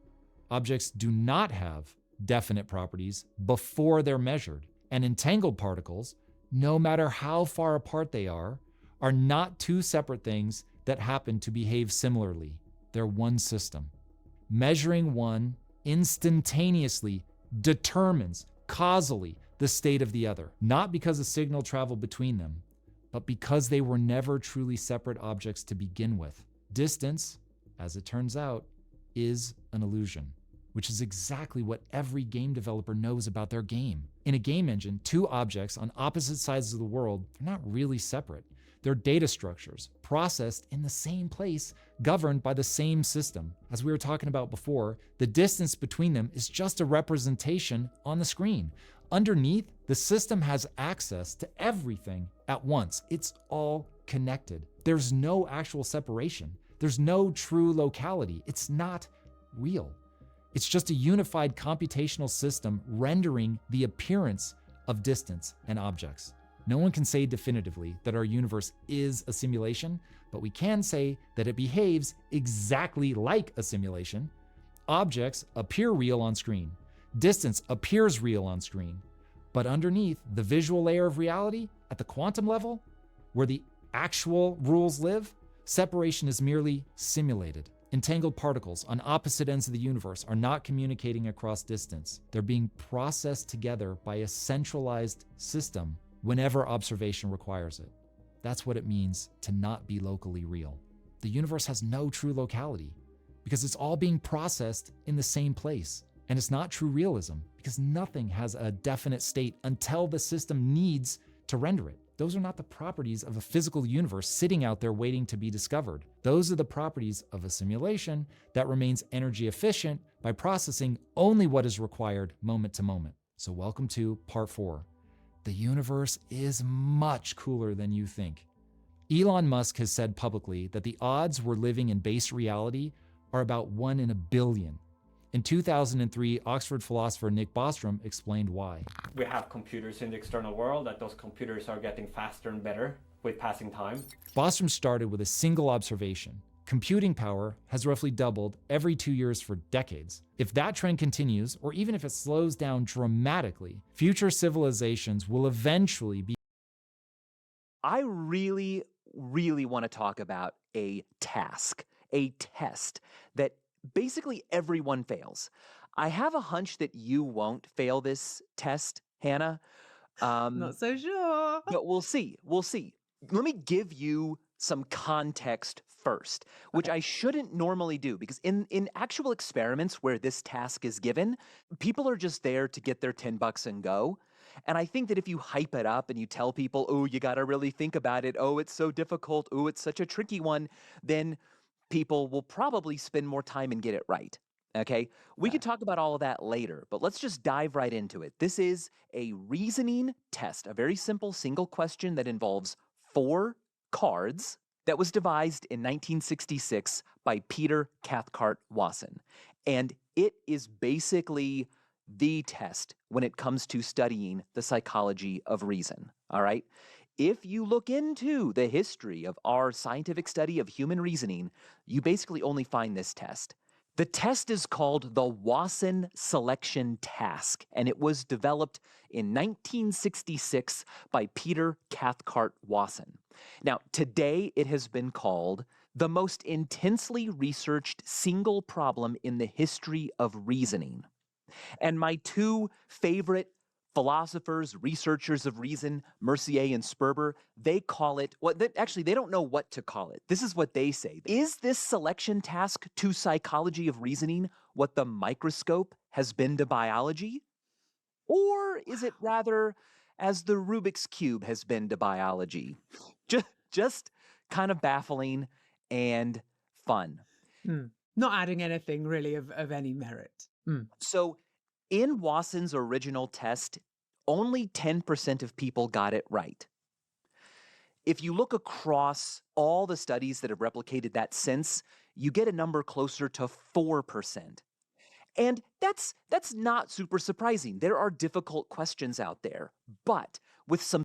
objects do not have definite properties before they're measured. And entangled particles, no matter how far apart they are not two separate things that happen to behave similarly. They're one system. Measuring one instantaneously determines causally the state of the other, not because a signal traveled between them, but because they were never truly separate objects to begin with. Distance, as it turns out, is an illusion, which is exactly what every game developer knows about their game. In a game engine, two objects on opposite sides of the world are not really separate. They're data structures, processed in the same place, governed by the same system. As we were talking about before, the distance between them is just a representation on the screen. underneath, the system has access to everything at once. It's all connected. There's no actual separation. There's no true locality. It's not real. It's just a unified computational system rendering the appearance of distance and objects. No one can say definitively that our universe is a simulation, but we can say that it behaves exactly like a simulation. Objects appear real on screen. Distance appears real on screen. But underneath the visual layer of reality, at the quantum level, where the actual rules live, separation is merely simulated. Entangled particles on opposite ends of the universe are not communicating across distance. They're being processed together by a centralized system whenever observation requires it. That's what it means to not be locally real. The universe has no true locality because it's all being processed in the same place. And it's not true realism because nothing has a definite state until the system needs to render it. Those are not the properties of a physical universe sitting out there waiting to be discovered. Those are the properties of a simulation that remains energy efficient by processing only what is required moment to moment. So welcome to part 4. The universe is much cooler than you think. Elon Musk has said publicly that the odds we're living in base reality are about 1 in a billion. In 2003, Oxford philosopher Nick Bostrom explained why. We have computers in the external world, that those computers are getting faster and better with passing time. Bostrom started with a single observation. Computing power has roughly doubled every 2 years for decades. If that trend continues, or even if it slows down dramatically, future civilizations will eventually be. I really want to talk about a task, a test that basically everyone fails. I have a hunch that you won't fail this test, Hannah. Not so sure. But we'll see. We'll see. Let me give you some context first, which I shouldn't normally do because in actual experiments where this task is given, people are just there to get their $10 and go. And I think that if you hype it up and you tell people, oh, you got to really think about it. Oh, it's so difficult. Oh, it's such a tricky one. Then people will probably spend more time and get it right. Okay, we could talk about all of that later, but let's just dive right into it. This is a reasoning test, a very simple single question that involves 4 cards that was devised in 1966 by Peter Cathcart Wasson. And it is basically the test when it comes to studying the psychology of reason, all right? If you look into the history of our scientific study of human reasoning, you basically only find this test. The test is called the Wasson Selection Task, and it was developed in 1966 by Peter Cathcart Wasson. Now, today it has been called the most intensely researched single problem in the history of reasoning. And my 2 favorite philosophers, researchers of reason, Mercier and Sperber, they call it, actually, they don't know what to call it. This is what they say. Is this selection task to psychology of reasoning what the microscope has been to biology? Or is it rather as the Rubik's Cube has been to biology? Just kind of baffling and fun. Not adding anything really of any merit. So in Wasson's original test, only 10% of people got it right. If you look across all the studies that have replicated that since, you get a number closer to 4%. And that's not super surprising. There are difficult questions out there, but with some